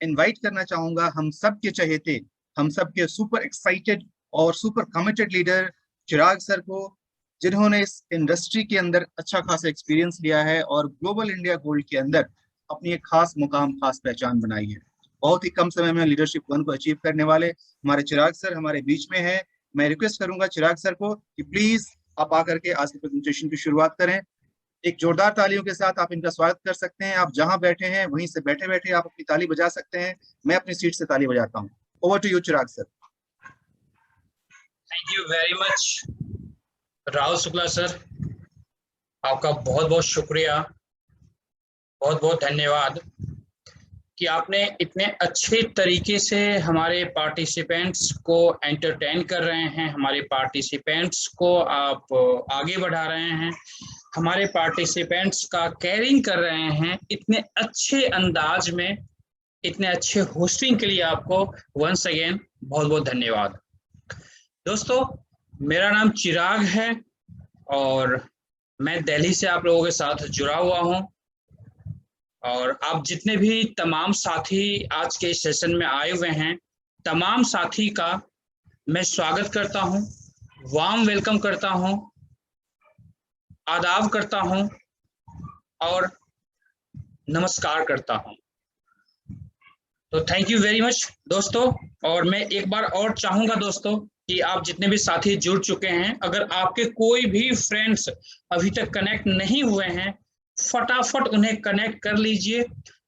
Invite करना चाहूंगा हम सब के चहेते, हम सब के सुपर एक्साइटेड और सुपर कमिटेड लीडर चिराग सर को, जिन्होंने इस इंडस्ट्री के अंदर अच्छा खासा एक्सपीरियंस लिया है और ग्लोबल इंडिया गोल्ड के अंदर अपनी एक खास मुकाम, खास पहचान बनाई है। बहुत ही कम समय में लीडरशिप 1 को अचीव करने वाले हमारे चिराग सर हमारे बीच में है। मैं रिक्वेस्ट करूंगा चिराग सर को कि प्लीज आप आकर के आज की प्रेजेंटेशन की शुरुआत करें। एक जोरदार तालियों के साथ आप इनका स्वागत कर सकते हैं। आप जहां बैठे हैं वहीं से बैठे बैठे आप अपनी ताली बजा सकते हैं। मैं अपनी सीट से ताली बजाता हूं। Over to you Chirag sir. Thank you very much Rahul Shukla sir, आपका बहुत बहुत शुक्रिया, बहुत बहुत धन्यवाद कि आपने इतने अच्छे तरीके से हमारे पार्टिसिपेंट्स को एंटरटेन कर रहे हैं, हमारे पार्टिसिपेंट्स को आप आगे बढ़ा रहे हैं, हमारे पार्टिसिपेंट्स का केयरिंग कर रहे हैं इतने अच्छे अंदाज में, इतने अच्छे होस्टिंग के लिए आपको वंस अगेन बहुत बहुत धन्यवाद। दोस्तों, मेरा नाम चिराग है और मैं दिल्ली से आप लोगों के साथ जुड़ा हुआ हूं, और आप जितने भी तमाम साथी आज के सेशन में आए हुए हैं, तमाम साथी का मैं स्वागत करता हूं, वार्म वेलकम करता हूं, आदाब करता हूं और नमस्कार करता हूं। तो थैंक यू वेरी मच दोस्तों। और मैं एक बार और चाहूंगा दोस्तों कि आप जितने भी साथी जुड़ चुके हैं, अगर आपके कोई भी फ्रेंड्स अभी तक कनेक्ट नहीं हुए हैं, फटाफट उन्हें कनेक्ट कर लीजिए।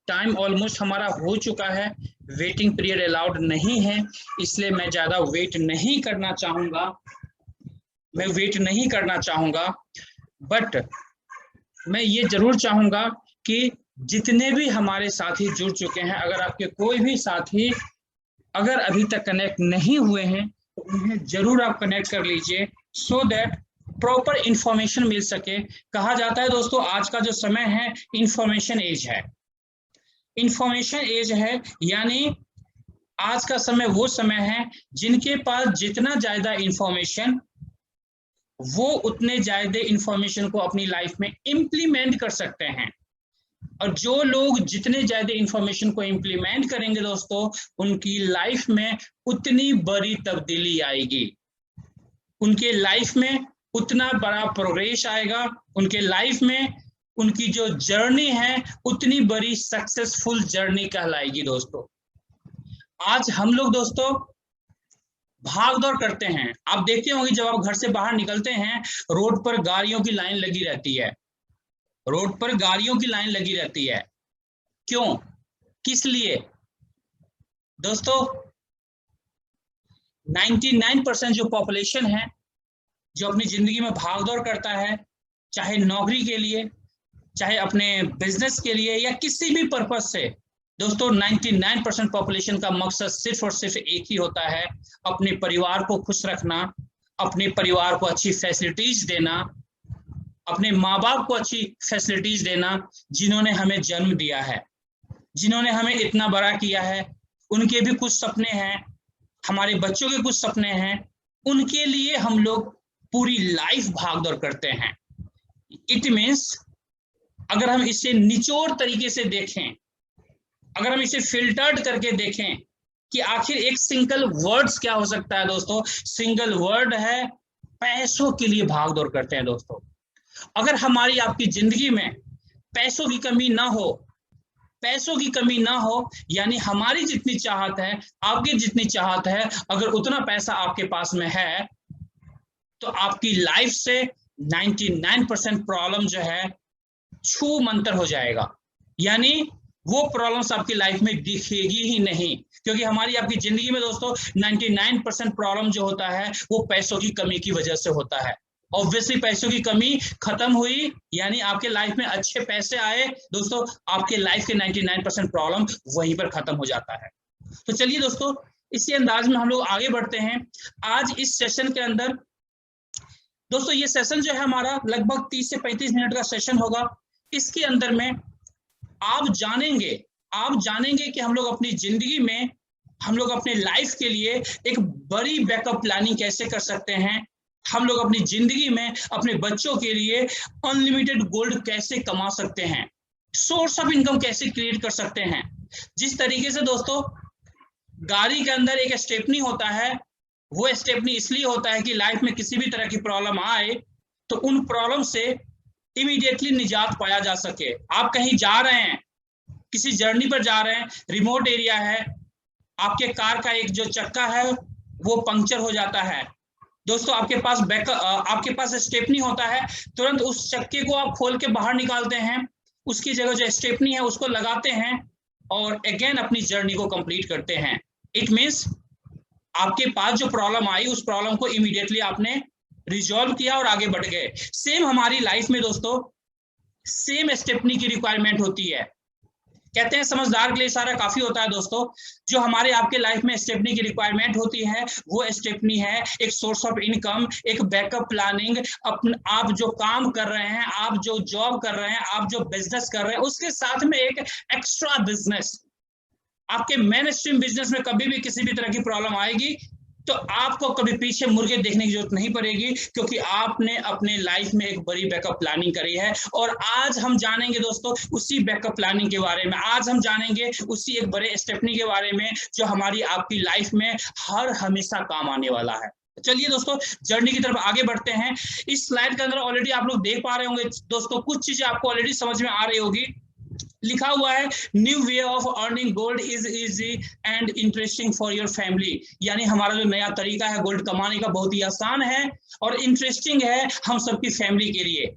टाइम ऑलमोस्ट हमारा हो चुका है, वेटिंग पीरियड अलाउड नहीं है, इसलिए मैं ज्यादा वेट नहीं करना चाहूंगा, बट मैं ये जरूर चाहूंगा कि जितने भी हमारे साथी जुड़ चुके हैं, अगर आपके कोई भी साथी अगर अभी तक कनेक्ट नहीं हुए हैं तो उन्हें जरूर आप कनेक्ट कर लीजिए, सो दैट प्रॉपर इंफॉर्मेशन मिल सके। कहा जाता है दोस्तों, आज का जो समय है इंफॉर्मेशन एज है, इंफॉर्मेशन एज है, यानी आज का समय वो समय है जिनके पास जितना ज्यादा इंफॉर्मेशन, वो उतने ज्यादा इंफॉर्मेशन को अपनी लाइफ में इम्प्लीमेंट कर सकते हैं। और जो लोग जितने ज्यादा इंफॉर्मेशन को इम्प्लीमेंट करेंगे दोस्तों, उनकी लाइफ में उतनी बड़ी तब्दीली आएगी, उनके लाइफ में उतना बड़ा प्रोग्रेस आएगा, उनके लाइफ में उनकी जो जर्नी है उतनी बड़ी सक्सेसफुल जर्नी कहलाएगी दोस्तों। आज हम लोग दोस्तों भाग दौड़ करते हैं, आप देखते होंगे जब आप घर से बाहर निकलते हैं, रोड पर गाड़ियों की लाइन लगी रहती है, रोड पर गाड़ियों की लाइन लगी रहती है। क्यों, किस लिए दोस्तों? 99% जो पॉपुलेशन है जो अपनी जिंदगी में भागदौड़ करता है, चाहे नौकरी के लिए, चाहे अपने बिजनेस के लिए या किसी भी पर्पस से, दोस्तों 99% पॉपुलेशन का मकसद सिर्फ और सिर्फ एक ही होता है, अपने परिवार को खुश रखना, अपने परिवार को अच्छी फैसिलिटीज देना, अपने माँ बाप को अच्छी फैसिलिटीज देना, जिन्होंने हमें जन्म दिया है, जिन्होंने हमें इतना बड़ा किया है। उनके भी कुछ सपने हैं, हमारे बच्चों के कुछ सपने हैं, उनके लिए हम लोग पूरी लाइफ भागदौड़ करते हैं। इट मीन्स अगर हम इसे निचोड़ तरीके से देखें, अगर हम इसे फिल्टर्ड करके देखें कि आखिर एक सिंगल वर्ड्स क्या हो सकता है दोस्तों, सिंगल वर्ड है पैसों के लिए भागदौड़ करते हैं दोस्तों। अगर हमारी आपकी जिंदगी में पैसों की कमी ना हो, पैसों की कमी ना हो, यानी हमारी जितनी चाहत है, आपकी जितनी चाहत है, अगर उतना पैसा आपके पास में है, तो आपकी लाइफ से 99% प्रॉब्लम जो है छू मंतर हो जाएगा, यानी वो प्रॉब्लम्स आपकी लाइफ में दिखेगी ही नहीं। क्योंकि हमारी आपकी जिंदगी में दोस्तों 99% प्रॉब्लम जो होता है वो पैसों की कमी की वजह से होता है। ऑब्वियसली पैसों की कमी खत्म हुई, यानी आपके लाइफ में अच्छे पैसे आए दोस्तों, आपके लाइफ के 99% प्रॉब्लम वहीं पर खत्म हो जाता है। तो चलिए दोस्तों, इसी अंदाज में हम लोग आगे बढ़ते हैं। आज इस सेशन के अंदर दोस्तों, ये सेशन जो है हमारा लगभग 30 से 35 मिनट का सेशन होगा। इसके अंदर में आप जानेंगे कि हम लोग अपनी जिंदगी में, हम लोग अपने लाइफ के लिए एक बड़ी बैकअप प्लानिंग कैसे कर सकते हैं, हम लोग अपनी जिंदगी में अपने बच्चों के लिए अनलिमिटेड गोल्ड कैसे कमा सकते हैं, सोर्स ऑफ इनकम कैसे क्रिएट कर सकते हैं, जिस तरीके से दोस्तों गाड़ी के अंदर एक स्टेपनी होता है, वो स्टेपनी इसलिए होता है कि लाइफ में किसी भी तरह की प्रॉब्लम आए तो उन प्रॉब्लम से इमीडिएटली निजात पाया जा सके। आप कहीं जा रहे हैं, किसी जर्नी पर जा रहे हैं, रिमोट एरिया है, आपके कार का एक जो चक्का है वो पंक्चर हो जाता है दोस्तों, आपके पास स्टेपनी होता है, तुरंत उस चक्के को आप खोल के बाहर निकालते हैं, उसकी जगह जो स्टेपनी है उसको लगाते हैं और अगेन अपनी जर्नी को कंप्लीट करते हैं। इट मीन्स आपके पास जो प्रॉब्लम आई उस प्रॉब्लम को इमीडिएटली आपने रिजॉल्व किया और आगे बढ़ गए। सेम हमारी लाइफ में दोस्तों सेम स्टेपनी की रिक्वायरमेंट होती है। कहते हैं समझदार के लिए इशारा काफी होता है दोस्तों। जो हमारे आपके लाइफ में स्टेपनी की रिक्वायरमेंट होती है वो स्टेपनी है एक सोर्स ऑफ इनकम, एक बैकअप प्लानिंग, आप जो काम कर रहे हैं, आप जो जॉब कर रहे हैं, आप जो बिजनेस कर रहे हैं, उसके साथ में एक एक्स्ट्रा बिजनेस। आपके मेन स्ट्रीम बिजनेस में कभी भी किसी भी तरह की प्रॉब्लम आएगी तो आपको कभी पीछे मुर्गे देखने की जरूरत नहीं पड़ेगी, क्योंकि आपने अपने लाइफ में एक बड़ी बैकअप प्लानिंग करी है। और आज हम जानेंगे दोस्तों उसी बैकअप प्लानिंग के बारे में, आज हम जानेंगे उसी एक बड़े स्टेपनी के बारे में जो हमारी आपकी लाइफ में हर हमेशा काम आने वाला है। चलिए दोस्तों जर्नी की तरफ आगे बढ़ते हैं। इस स्लाइड के अंदर ऑलरेडी आप लोग देख पा रहे होंगे दोस्तों, कुछ चीजें आपको ऑलरेडी समझ में आ रही होगी। लिखा हुआ है new way of earning gold is easy and interesting for your family, यानी हमारा जो नया तरीका है गोल्ड कमाने का बहुत ही आसान है और इंटरेस्टिंग है हम सबकी फैमिली के लिए।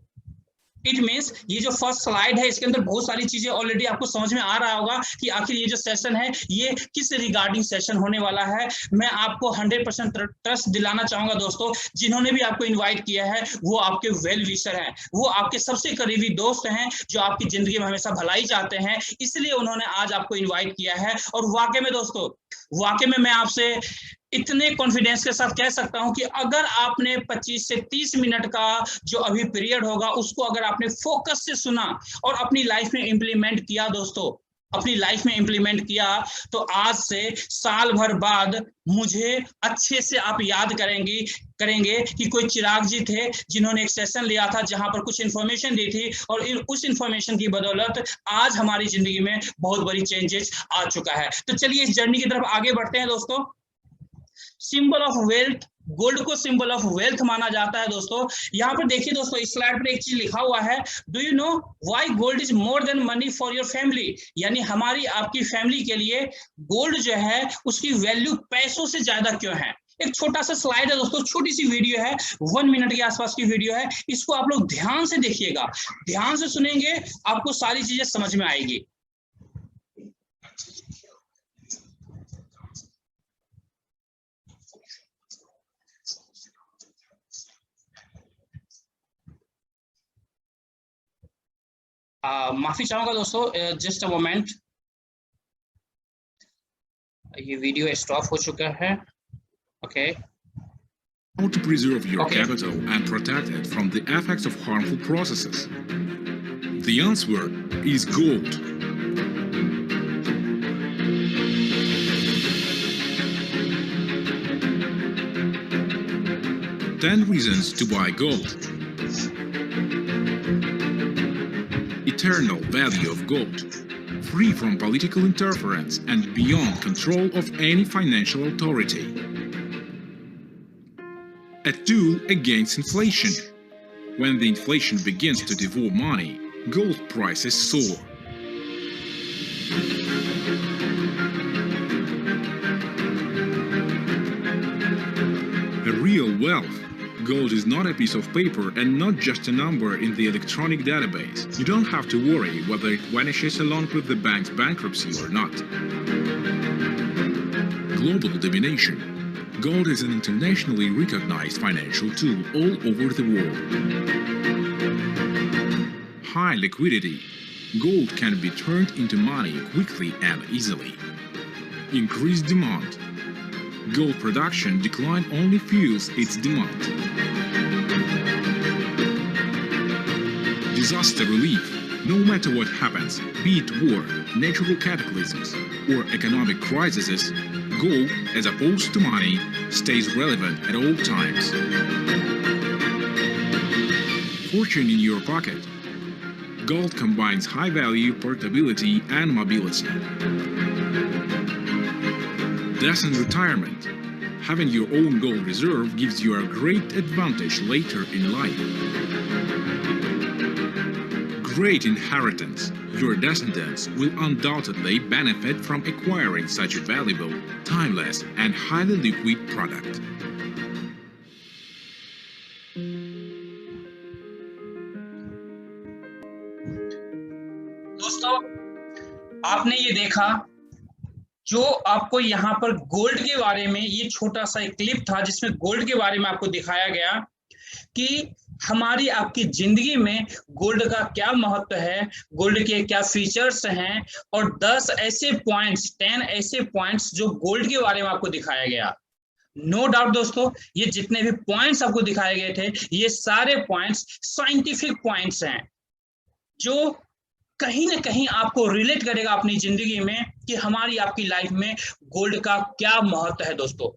इट मीन्स ये जो फर्स्ट स्लाइड है इसके अंदर बहुत सारी चीजें ऑलरेडी आपको समझ में आ रहा होगा कि आखिर ये जो सेशन है ये किस रिगार्डिंग सेशन होने वाला है। मैं आपको 100% ट्रस्ट दिलाना चाहूंगा दोस्तों, जिन्होंने भी आपको इनवाइट किया है वो आपके वेल विशर हैं, वो आपके सबसे करीबी दोस्त हैं जो आपकी जिंदगी में हमेशा भलाई चाहते हैं, इसलिए उन्होंने आज आपको इन्वाइट किया है। और वाकई में दोस्तों, वाकई में मैं आपसे इतने कॉन्फिडेंस के साथ कह सकता हूं कि अगर आपने 25 से 30 मिनट का जो अभी पीरियड होगा उसको अगर आपने फोकस से सुना और अपनी लाइफ में इंप्लीमेंट किया दोस्तों, अपनी लाइफ में इंप्लीमेंट किया, तो आज से साल भर बाद मुझे अच्छे से आप याद करेंगे कि कोई चिराग जी थे जिन्होंने एक सेशन लिया था जहां पर कुछ इंफॉर्मेशन दी थी और उस इंफॉर्मेशन की बदौलत आज हमारी जिंदगी में बहुत बड़ी चेंजेस आ चुका है। तो चलिए इस जर्नी की तरफ आगे बढ़ते हैं दोस्तों। सिंबल ऑफ वेल्थ, गोल्ड को सिंबल ऑफ वेल्थ माना जाता है दोस्तों। यहाँ पर देखिए दोस्तों इस स्लाइड पर एक चीज लिखा हुआ है, do you know why gold is more than money for your family, यानी हमारी आपकी फैमिली के लिए गोल्ड जो है उसकी वैल्यू पैसों से ज्यादा क्यों है। एक छोटा सा स्लाइड है दोस्तों, छोटी सी वीडियो है, 1 मिनट के आसपास की वीडियो है, इसको आप लोग ध्यान से देखिएगा, ध्यान से सुनेंगे, आपको सारी चीजें समझ में आएगी। माफी चाहूंगा दोस्तों, जस्ट अ मोमेंट, ये वीडियो स्टॉप हो चुका है। Okay. How to preserve your capital and protect it from the effects of harmful processes? The answer is gold. Ten reasons to buy gold. Eternal value of gold, free from political interference and beyond control of any financial authority. A tool against inflation. When the inflation begins to devour money, gold prices soar. A real wealth. Gold is not a piece of paper and not just a number in the electronic database. You don't have to worry whether it vanishes along with the bank's bankruptcy or not. Global domination. Gold is an internationally recognized financial tool all over the world. High liquidity. Gold can be turned into money quickly and easily. Increased demand. Gold production decline only fuels its demand. Disaster relief. No matter what happens, be it war, natural cataclysms, or economic crises, gold, as opposed to money, stays relevant at all times. Fortune in your pocket. Gold combines high value, portability, and mobility. Death and retirement. Having your own gold reserve gives you a great advantage later in life. Great inheritance. Your descendants will undoubtedly benefit from acquiring such a valuable, timeless, and highly liquid product. दोस्तों, आपने ये देखा जो आपको यहाँ पर gold के बारे में, ये छोटा सा एक क्लिप था जिसमें गोल्ड के बारे में आपको दिखाया गया कि हमारी आपकी जिंदगी में गोल्ड का क्या महत्व है, गोल्ड के क्या फीचर्स हैं, और 10 ऐसे पॉइंट्स, 10 ऐसे पॉइंट्स जो गोल्ड के बारे में आपको दिखाया गया। नो डाउट दोस्तों, ये जितने भी पॉइंट्स आपको दिखाए गए थे, ये सारे पॉइंट्स साइंटिफिक पॉइंट्स हैं जो कहीं ना कहीं आपको रिलेट करेगा अपनी जिंदगी में कि हमारी आपकी लाइफ में गोल्ड का क्या महत्व है। दोस्तों,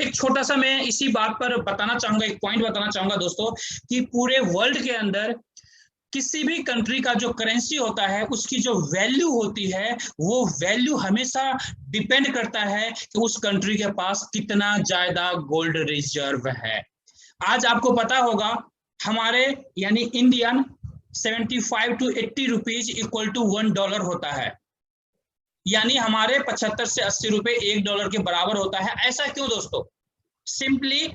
एक छोटा सा मैं इसी बात पर बताना चाहूंगा, एक पॉइंट बताना चाहूंगा दोस्तों, कि पूरे वर्ल्ड के अंदर किसी भी कंट्री का जो करेंसी होता है, उसकी जो वैल्यू होती है, वो वैल्यू हमेशा डिपेंड करता है कि उस कंट्री के पास कितना ज्यादा गोल्ड रिजर्व है। आज आपको पता होगा हमारे यानी Indian 75 to 80 rupees equal to $1 होता है, यानी हमारे 75 से 80 रुपए $1 के बराबर होता है। ऐसा क्यों दोस्तों? सिंपली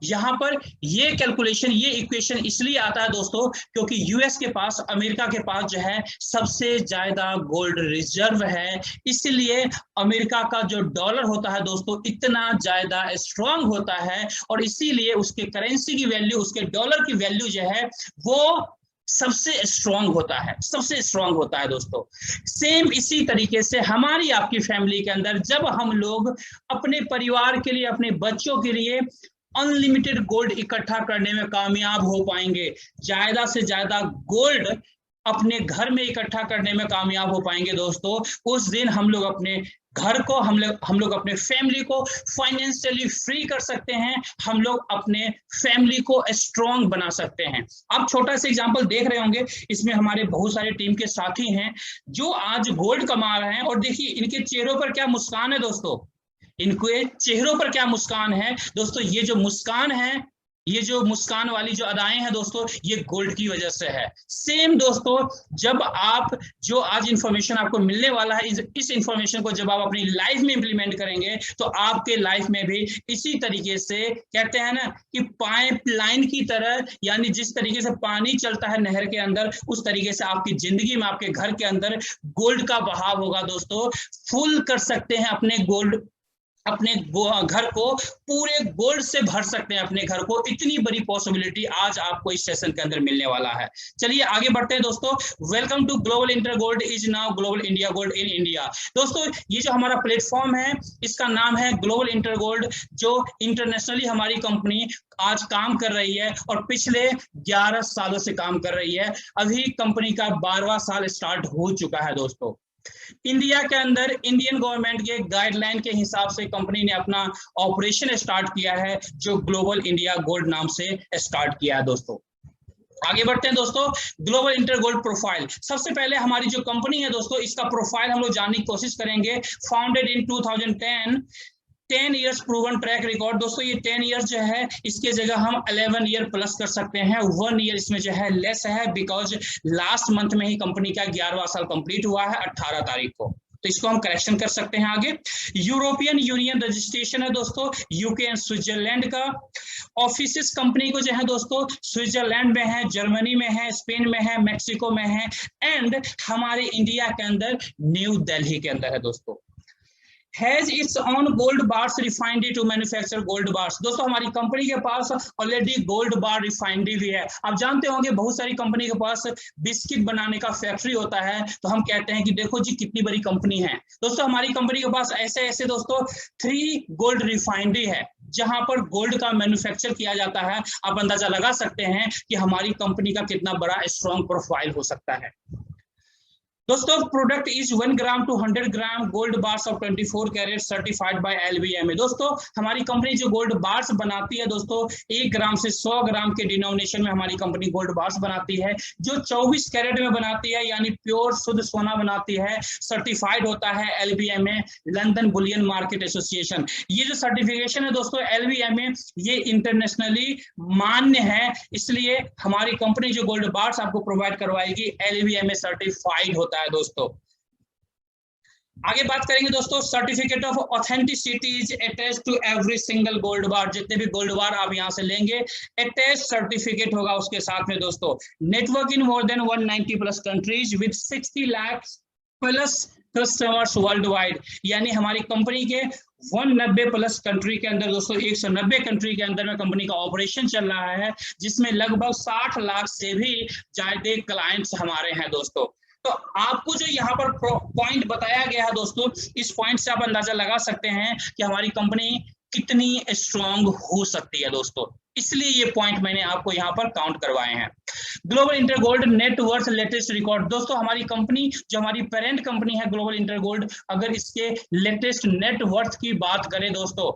यहाँ पर ये कैलकुलेशन, ये इक्वेशन इसलिए आता है दोस्तों क्योंकि यूएस के पास, अमेरिका के पास जो है सबसे ज्यादा गोल्ड रिजर्व है, इसलिए अमेरिका का जो डॉलर होता है दोस्तों इतना ज्यादा स्ट्रांग होता है, और इसीलिए उसके करेंसी की वैल्यू, उसके डॉलर की वैल्यू जो है वो सबसे स्ट्रांग होता है, सबसे स्ट्रांग होता है दोस्तों। सेम इसी तरीके से हमारी आपकी फैमिली के अंदर जब हम लोग अपने परिवार के लिए, अपने बच्चों के लिए अनलिमिटेड गोल्ड इकट्ठा करने में कामयाब हो पाएंगे, ज्यादा से ज्यादा गोल्ड अपने घर में इकट्ठा करने में कामयाब हो पाएंगे दोस्तों, उस दिन हम लोग अपने घर को, हम लोग अपने फैमिली को फाइनेंशियली फ्री कर सकते हैं, हम लोग अपने फैमिली को स्ट्रांग बना सकते हैं। आप छोटा सा एग्जांपल देख रहे होंगे, इसमें हमारे बहुत सारे टीम के साथी हैं जो आज गोल्ड कमा रहे हैं, और देखिए इनके चेहरों पर क्या मुस्कान है दोस्तों, इनके चेहरों पर क्या मुस्कान है दोस्तों। ये जो मुस्कान है, ये जो मुस्कान वाली जो अदाएं हैं दोस्तों, ये गोल्ड की वजह से है। सेम दोस्तों, जब आप जो आज इंफॉर्मेशन आपको मिलने वाला है, इस इंफॉर्मेशन को जब आप अपनी लाइफ में इंप्लीमेंट करेंगे तो आपके लाइफ में भी इसी तरीके से, कहते हैं ना कि पाइपलाइन की तरह, यानी जिस तरीके से पानी चलता है नहर के अंदर, उस तरीके से आपकी जिंदगी में, आपके घर के अंदर गोल्ड का बहाव होगा दोस्तों। फुल कर सकते हैं अपने गोल्ड, अपने घर को पूरे गोल्ड से भर सकते हैं अपने घर को। इतनी बड़ी पॉसिबिलिटी आज आपको इस सेशन के अंदर मिलने वाला है। चलिए आगे बढ़ते हैं दोस्तों। Welcome to global inter gold is now global India gold in India. दोस्तों, ये जो हमारा प्लेटफॉर्म है, इसका नाम है ग्लोबल इंटर गोल्ड, जो इंटरनेशनली हमारी कंपनी आज काम कर रही है और पिछले 11 सालों से काम कर रही है। अभी कंपनी का 12वां साल स्टार्ट हो चुका है दोस्तों। इंडिया के अंदर इंडियन गवर्नमेंट के गाइडलाइन के हिसाब से कंपनी ने अपना ऑपरेशन स्टार्ट किया है, जो ग्लोबल इंडिया गोल्ड नाम से स्टार्ट किया है दोस्तों। आगे बढ़ते हैं दोस्तों। ग्लोबल इंटर गोल्ड प्रोफाइल, सबसे पहले हमारी जो कंपनी है दोस्तों, इसका प्रोफाइल हम लोग जानने की कोशिश करेंगे। Founded in 2010, 10 years proven track record. दोस्तों ये 10 ईयर्स जो है, इसके जगह हम 11 ईयर प्लस कर सकते हैं, 1 ईयर इसमें जो है लेस है, बिकॉज लास्ट मंथ में ही कंपनी का 11वां साल कंप्लीट हुआ है 18 तारीख को, तो इसको हम करेक्शन कर सकते हैं आगे। यूरोपियन यूनियन रजिस्ट्रेशन है दोस्तों, यूके एंड स्विट्जरलैंड का। ऑफिसेस कंपनी को जो है दोस्तों स्विट्जरलैंड में है, जर्मनी में है, स्पेन में है, मैक्सिको में है, एंड हमारे इंडिया के अंदर न्यू दिल्ली के अंदर है दोस्तों। Has its own gold bars refinery to manufacture gold bars। दोस्तों हमारी कंपनी के पास ऑलरेडी गोल्ड बार रिफाइनरी भी है। आप जानते होंगे बहुत सारी कंपनी के पास बिस्किट बनाने का फैक्ट्री होता है, तो हम कहते हैं कि देखो जी कितनी बड़ी कंपनी है। दोस्तों हमारी कंपनी के पास ऐसे दोस्तों 3 गोल्ड रिफाइनरी है जहां पर गोल्ड का मैन्युफैक्चर किया जाता है। आप अंदाजा लगा सकते हैं कि हमारी कंपनी का कितना बड़ा स्ट्रॉन्ग प्रोफाइल हो सकता है। दोस्तों product is 1 gram to 100 gram gold bars of 24 carat certified by LBMA। दोस्तों हमारी कंपनी जो गोल्ड बार्स बनाती है दोस्तों 1 ग्राम से 100 ग्राम के डिनोमिनेशन में हमारी कंपनी गोल्ड बार्स बनाती है, जो 24 कैरेट में बनाती है यानी प्योर शुद्ध सोना बनाती है, सर्टिफाइड होता है LBMA London Boolean market association. ये जो सर्टिफिकेशन है दोस्तों LBMA ये इंटरनेशनली मान्य है, इसलिए हमारी कंपनी जो गोल्ड बार्स आपको प्रोवाइड करवाएगी LBMA सर्टिफाइड होता है दोस्तों। आगे बात करेंगे दोस्तों, certificate of authenticity is attached to every single gold bar. जितने भी गोल्ड बार आप यहां से लेंगे अटैच सर्टिफिकेट होगा उसके साथ में दोस्तों। Network in more than 190 plus countries with 60 lakh plus customers world wide, यानी हमारी कंपनी के 190 प्लस कंट्री के अंदर दोस्तों 190 कंट्री के अंदर में कंपनी का ऑपरेशन चल रहा है, जिसमें लगभग 60 लाख से भी ज्यादा क्लाइंट्स हमारे हैं दोस्तों। तो आपको जो यहाँ पर पॉइंट बताया गया है दोस्तों, इस पॉइंट से आप अंदाजा लगा सकते हैं कि हमारी कंपनी कितनी स्ट्रांग हो सकती है दोस्तों, इसलिए ये पॉइंट मैंने आपको यहाँ पर काउंट करवाए हैं। Global Intergold net worth latest record. दोस्तों हमारी कंपनी जो हमारी पेरेंट कंपनी है ग्लोबल इंटरगोल्ड, अगर इसके लेटेस्ट नेट वर्थ की बात करें दोस्तों,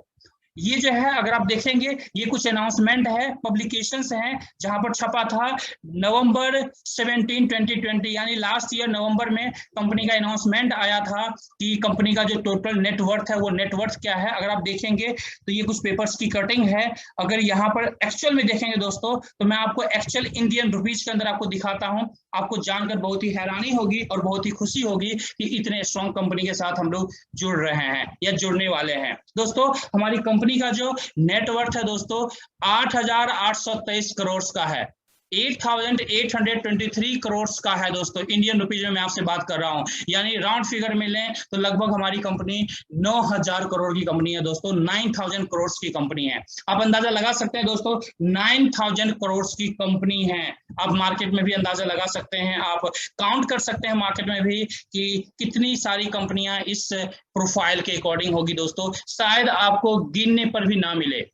ये जो है अगर आप देखेंगे ये कुछ अनाउंसमेंट है, पब्लिकेशंस हैं जहां पर छपा था नवंबर 17, 2020 यानी लास्ट ईयर नवंबर में कंपनी का अनाउंसमेंट आया था कि कंपनी का जो टोटल नेटवर्थ है वो नेटवर्थ क्या है। अगर आप देखेंगे तो ये कुछ पेपर्स की कटिंग है। अगर यहाँ पर एक्चुअल में देखेंगे दोस्तों तो मैं आपको एक्चुअल इंडियन रुपीज के अंदर आपको दिखाता हूँ, आपको जानकर बहुत ही हैरानी होगी और बहुत ही खुशी होगी कि इतने स्ट्रॉन्ग कंपनी के साथ हम लोग जुड़ रहे हैं या जुड़ने वाले हैं। दोस्तों हमारी कंपनी का जो नेटवर्थ है दोस्तों 8,823 करोड़ का है, 8,823 करोड़ का है दोस्तों। इंडियन रुपीज में मैं आपसे बात कर रहा हूं, यानी राउंड फिगर में लें तो लगभग हमारी कंपनी 9,000 करोड़ की कंपनी है दोस्तों, 9,000 करोड़ की कंपनी है। आप अंदाजा लगा सकते हैं दोस्तों 9,000 करोड़ की कंपनी है। आप मार्केट में भी अंदाजा लगा सकते हैं, आप काउंट कर सकते हैं मार्केट में भी कि कितनी सारी कंपनियां इस प्रोफाइल के अकॉर्डिंग होगी दोस्तों, शायद आपको गिनने पर भी ना मिले।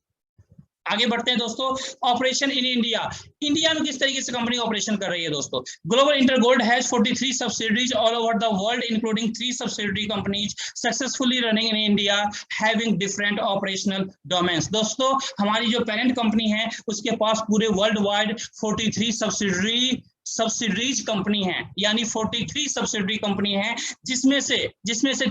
आगे बढ़ते हैं दोस्तों, ऑपरेशन इन इंडिया। इंडिया में किस तरीके से कंपनी ऑपरेशन कर रही है दोस्तों। Global Intergold has 43 subsidiaries all over the world including 3 subsidiary companies successfully running in India having different operational domains. दोस्तों हमारी जो पेरेंट कंपनी है उसके पास पूरे वर्ल्ड वाइड 43 सब्सिडरीज कंपनी है, यानी 43 सब्सिडरी कंपनी है, जिसमें से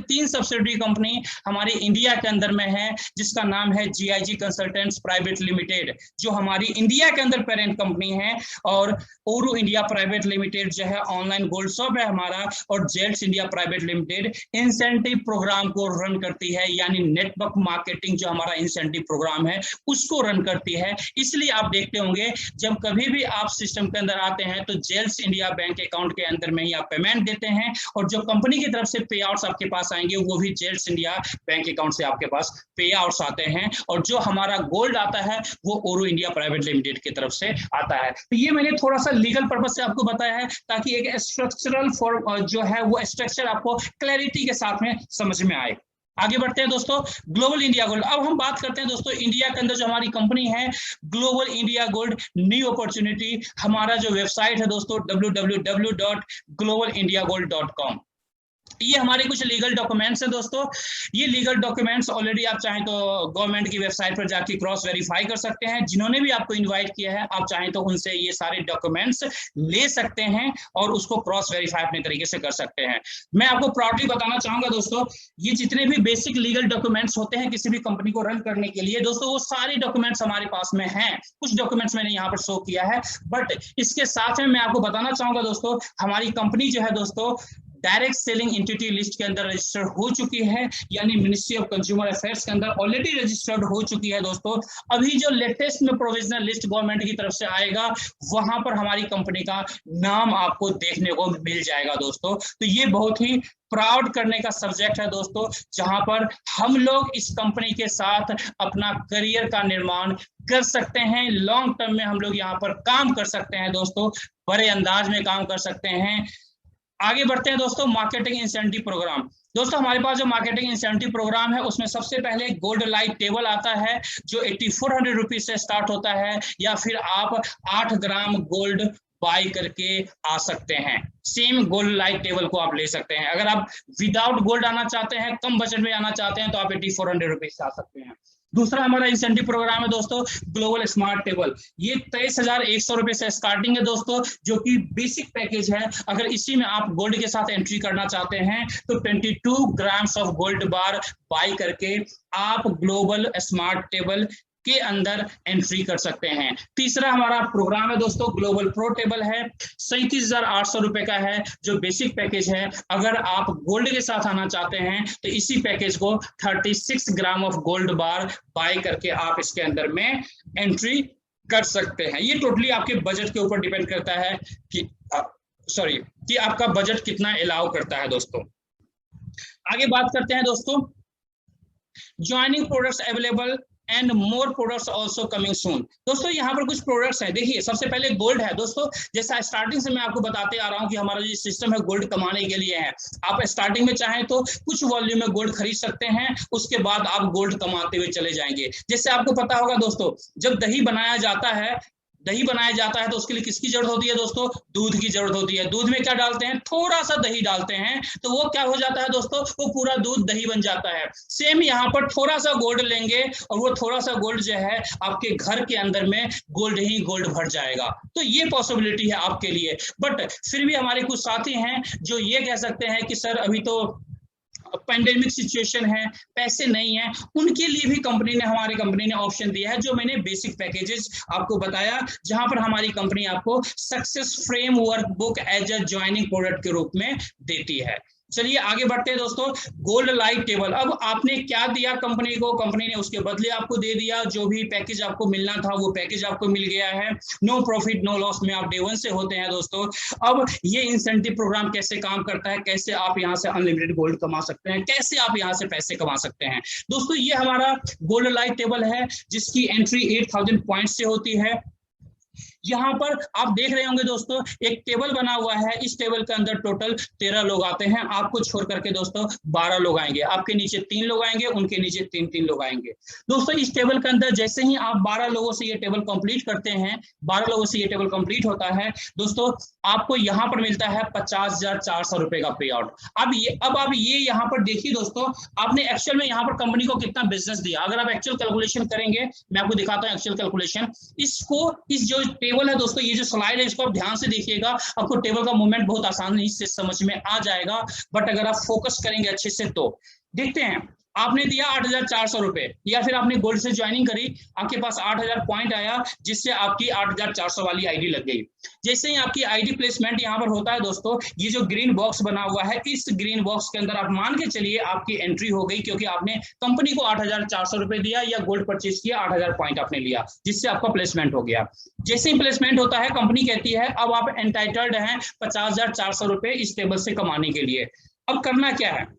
3 सब्सिडरी कंपनी हमारे इंडिया के अंदर में है, जिसका नाम है GIG कंसल्टेंट्स प्राइवेट लिमिटेड, जो हमारी इंडिया के अंदर पेरेंट कंपनी है, और ओरू इंडिया प्राइवेट लिमिटेड जो है ऑनलाइन गोल्ड शॉप है हमारा, और जेल्स India private limited incentive programme को रन करती है, यानी नेटवर्क मार्केटिंग जो हमारा इंसेंटिव प्रोग्राम है उसको रन करती है। इसलिए आप देखते होंगे जब कभी भी आप सिस्टम के अंदर आते हैं तो जेल्स इंडिया बैंक अकाउंट के अंदर में ही आप पेमेंट देते हैं, और जो कंपनी की तरफ से पे आउट्स आपके पास आएंगे वो भी जेल्स इंडिया बैंक अकाउंट से आपके पास पे आउट्स आते हैं, और जो हमारा गोल्ड आता है वो ओरू इंडिया प्राइवेट लिमिटेड की तरफ से आता है। तो ये मैंने थोड़ा सा लीगल पर्पस से आपको बताया है ताकि एक स्ट्रक्चरल फॉर्म जो है वो स्ट्रक्चर आपको क्लैरिटी के साथ में समझ में आए। आगे बढ़ते हैं दोस्तों, ग्लोबल इंडिया गोल्ड। अब हम बात करते हैं दोस्तों इंडिया के अंदर जो हमारी कंपनी है global India gold new opportunity. हमारा जो वेबसाइट है दोस्तों www.globalindiagold.com। ये हमारे कुछ लीगल डॉक्यूमेंट्स हैं दोस्तों। ये लीगल डॉक्यूमेंट्स ऑलरेडी आप चाहें तो गवर्नमेंट की वेबसाइट पर जाके क्रॉस वेरीफाई कर सकते हैं। जिन्होंने भी आपको इनवाइट किया है आप चाहें तो उनसे ये सारे डॉक्यूमेंट्स ले सकते हैं और उसको क्रॉस वेरीफाई अपने तरीके से कर सकते हैं। मैं आपको प्राउडली बताना चाहूंगा दोस्तों, ये जितने भी बेसिक लीगल डॉक्यूमेंट्स होते हैं किसी भी कंपनी को रन करने के लिए दोस्तों, वो सारे डॉक्यूमेंट्स हमारे पास में हैं। कुछ डॉक्यूमेंट्स मैंने यहाँ पर शो किया है, बट इसके साथ में मैं आपको बताना चाहूंगा दोस्तों, हमारी कंपनी जो है दोस्तों डायरेक्ट सेलिंग एंटिटी लिस्ट के अंदर रजिस्टर्ड हो चुकी है, यानी मिनिस्ट्री ऑफ कंज्यूमर अफेयर्स के अंदर ऑलरेडी रजिस्टर्ड हो चुकी है दोस्तों। अभी जो लेटेस्ट में प्रोविजनल लिस्ट गवर्नमेंट की तरफ से आएगा वहां पर हमारी कंपनी का नाम आपको देखने को मिल जाएगा दोस्तों। तो ये बहुत ही प्राउड करने का सब्जेक्ट है दोस्तों, जहां पर हम लोग इस कंपनी के साथ अपना करियर का निर्माण कर सकते हैं। लॉन्ग टर्म में हम लोग यहाँ पर काम कर सकते हैं दोस्तों, बड़े अंदाज में काम कर सकते हैं। आगे बढ़ते हैं दोस्तों, मार्केटिंग इंसेंटिव प्रोग्राम। दोस्तों हमारे पास जो मार्केटिंग इंसेंटिव प्रोग्राम है उसमें सबसे पहले गोल्ड लाइट टेबल आता है जो 8400 रुपीज से स्टार्ट होता है, या फिर आप 8 ग्राम गोल्ड बाय करके आ सकते हैं। सेम गोल्ड लाइट टेबल को आप ले सकते हैं। अगर आप विदाउट गोल्ड आना चाहते हैं, कम बजट में आना चाहते हैं, तो आप 8400 रुपीज से आ सकते हैं। दूसरा हमारा इंसेंटिव प्रोग्राम है दोस्तों ग्लोबल स्मार्ट टेबल। ये 23,100 रुपए से स्टार्टिंग है दोस्तों, जो कि बेसिक पैकेज है। अगर इसी में आप गोल्ड के साथ एंट्री करना चाहते हैं तो 22 grams of gold bar buy करके आप ग्लोबल स्मार्ट टेबल के अंदर एंट्री कर सकते हैं। तीसरा हमारा प्रोग्राम है दोस्तों ग्लोबल प्रो टेबल है, 37,800 रुपए का है, जो बेसिक पैकेज है। अगर आप गोल्ड के साथ आना चाहते हैं तो इसी पैकेज को 36 gram of gold bar buy करके आप इसके अंदर में एंट्री कर सकते हैं। ये टोटली आपके बजट के ऊपर डिपेंड करता है कि आपका बजट कितना अलाउ करता है। दोस्तों आगे बात करते हैं दोस्तों joining products available and more products also coming soon. दोस्तों यहाँ पर कुछ प्रोडक्ट्स हैं। देखिए सबसे पहले गोल्ड है दोस्तों, जैसा स्टार्टिंग से मैं आपको बताते आ रहा हूँ कि हमारा जो सिस्टम है गोल्ड कमाने के लिए है। आप स्टार्टिंग में चाहें तो कुछ वॉल्यूम में गोल्ड खरीद सकते हैं, उसके बाद आप गोल्ड कमाते हुए चले जाएंगे। जैसे आपको पता होगा दोस्तों, जब दही बनाया जाता है तो उसके लिए किसकी जरूरत होती है दोस्तों? दूध की जरूरत होती है। दूध में क्या डालते हैं? थोड़ा सा दही डालते हैं, तो वो क्या हो जाता है दोस्तों? वो पूरा दूध दही बन जाता है। सेम यहाँ पर थोड़ा सा गोल्ड लेंगे और वो थोड़ा सा गोल्ड जो है आपके घर के अंदर में गोल्ड ही गोल्ड भर जाएगा। तो ये पॉसिबिलिटी है आपके लिए। बट फिर भी हमारे कुछ साथी हैं जो ये कह सकते हैं कि सर अभी तो पैंडेमिक सिचुएशन है, पैसे नहीं है। उनके लिए भी हमारी कंपनी ने ऑप्शन दिया है, जो मैंने बेसिक पैकेजेस आपको बताया, जहां पर हमारी कंपनी आपको success framework book as a joining product के रूप में देती है। चलिए आगे बढ़ते हैं दोस्तों। गोल्ड लाइट टेबल, अब आपने क्या दिया कंपनी को, कंपनी ने उसके बदले आपको दे दिया। जो भी पैकेज आपको मिलना था वो पैकेज आपको मिल गया है। नो प्रॉफिट नो लॉस में आप डे 1 से होते हैं दोस्तों। अब ये इंसेंटिव प्रोग्राम कैसे काम करता है, कैसे आप यहाँ से अनलिमिटेड गोल्ड कमा सकते हैं, कैसे आप यहाँ से पैसे कमा सकते हैं। दोस्तों ये हमारा गोल्ड लाइट टेबल है, जिसकी एंट्री 8000 पॉइंट से होती है। यहाँ पर आप देख रहे होंगे दोस्तों एक टेबल बना हुआ है। इस टेबल के अंदर टोटल 13 लोग आते हैं। आपको छोड़ करके दोस्तों 12 लोग आएंगे। आपके नीचे 3 लोग आएंगे, उनके नीचे 3 लोग आएंगे। दोस्तों इस टेबल के अंदर जैसे ही आप 12 लोगों से ये टेबल कंप्लीट करते हैं, 12 लोगों से ये टेबल कंप्लीट होता है दोस्तों, आपको यहाँ पर मिलता है 50,400 रुपए का पे आउट। अब आप ये यहाँ पर देखिए दोस्तों, आपने एक्चुअल में यहाँ पर कंपनी को कितना बिजनेस दिया। अगर आप एक्चुअल कैलकुलेशन करेंगे, मैं आपको दिखाता हूँ एक्चुअल कैलकुलेशन। इस जो टेबल है दोस्तों, ये जो स्लाइड है इसको आप ध्यान से देखिएगा, आपको टेबल का मूवमेंट बहुत आसानी से समझ में आ जाएगा। बट अगर आप फोकस करेंगे अच्छे से तो देखते हैं, आपने दिया 8,400 रुपए, या फिर आपने गोल्ड से ज्वाइनिंग करी, आपके पास 8,000 पॉइंट आया, जिससे आपकी 8,400 वाली आईडी लग गई। जैसे ही आपकी आईडी प्लेसमेंट यहाँ पर होता है दोस्तों, ये जो ग्रीन बॉक्स बना हुआ है, इस ग्रीन बॉक्स के अंदर आप मान के चलिए आपकी एंट्री हो गई, क्योंकि आपने कंपनी को 8,400 रुपए दिया या गोल्ड परचेज किया, 8,000 पॉइंट आपने लिया, जिससे आपका प्लेसमेंट हो गया। जैसे ही प्लेसमेंट होता है, कंपनी कहती है अब आप एंटाइटल्ड हैं 50,400 रुपए इस टेबल से कमाने के लिए। अब करना क्या है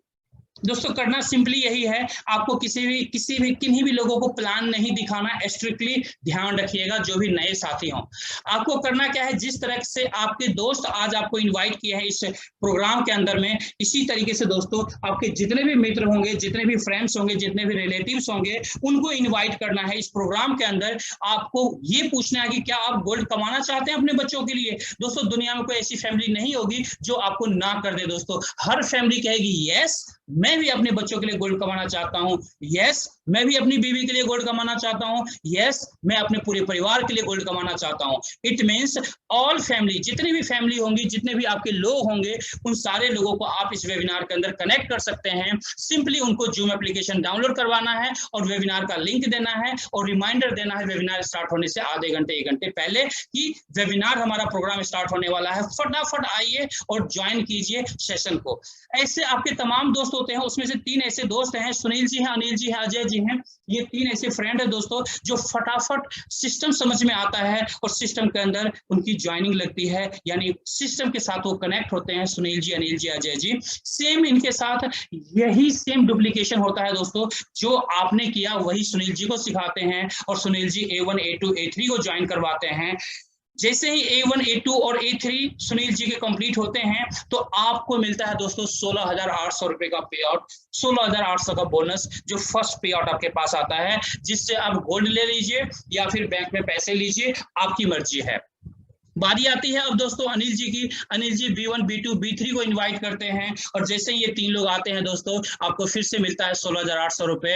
दोस्तों? करना सिंपली यही है, आपको किन्हीं भी लोगों को प्लान नहीं दिखाना। स्ट्रिक्टली ध्यान रखिएगा, जो भी नए साथी हों। आपको करना क्या है, जिस तरह से आपके दोस्त आज आपको इनवाइट किए हैं इस प्रोग्राम के अंदर में, इसी तरीके से दोस्तों आपके जितने भी मित्र होंगे, जितने भी फ्रेंड्स होंगे, जितने भी रिलेटिव्स होंगे, उनको इन्वाइट करना है इस प्रोग्राम के अंदर। आपको ये पूछना है कि क्या आप गोल्ड कमाना चाहते हैं अपने बच्चों के लिए। दोस्तों दुनिया में कोई ऐसी फैमिली नहीं होगी जो आपको ना कर दे दोस्तों। हर फैमिली कहेगी यस, मैं भी अपने बच्चों के लिए गोल्ड कमाना चाहता हूं, यस मैं भी अपनी बीवी के लिए गोल्ड कमाना चाहता हूं, यस मैं अपने पूरे परिवार के लिए गोल्ड कमाना चाहता हूं। इट मींस ऑल फैमिली, जितनी भी फैमिली होंगी, जितने भी आपके लोग होंगे, उन सारे लोगों को आप इस वेबिनार के अंदर कनेक्ट कर सकते हैं। सिंपली उनको जूम एप्लीकेशन डाउनलोड करवाना है और वेबिनार का लिंक देना है और रिमाइंडर देना है वेबिनार स्टार्ट होने से आधे घंटे 1 घंटे पहले कि वेबिनार हमारा प्रोग्राम स्टार्ट होने वाला है, फटाफट आइए और ज्वाइन कीजिए सेशन को। ऐसे आपके तमाम दोस्त होते हैं, उसमें से 3 ऐसे दोस्त हैं, सुनील जी हैं, अनिल जी हैं, अजय जी हैं। ये 3 ऐसे फ्रेंड है दोस्तों जो फटाफट सिस्टम समझ में आता है और सिस्टम के अंदर उनकी ज्वाइनिंग लगती है, यानी सिस्टम के साथ वो कनेक्ट होते हैं। सुनील जी, अनिल जी, अजय जी, सेम इनके साथ यही सेम डुप्लीकेशन होता है दोस्तों। जो आपने किया वही सुनील जी को सिखाते हैं और Sunil ji A1, A2, A3 को ज्वाइन करवाते हैं। जैसे ही A1, A2 और A3 सुनील जी के कंप्लीट होते हैं तो आपको मिलता है दोस्तों 16,800 रुपए का पे आउट, 16,800 का बोनस, जो फर्स्ट पे आउट आपके पास आता है, जिससे आप गोल्ड ले लीजिए या फिर बैंक में पैसे लीजिए, आपकी मर्जी है। बारी आती है अब दोस्तों अनिल जी की। Anil ji B1, B2, B3 को इनवाइट करते हैं और जैसे ही ये 3 लोग आते हैं दोस्तों, आपको फिर से मिलता है 16,800 रुपए।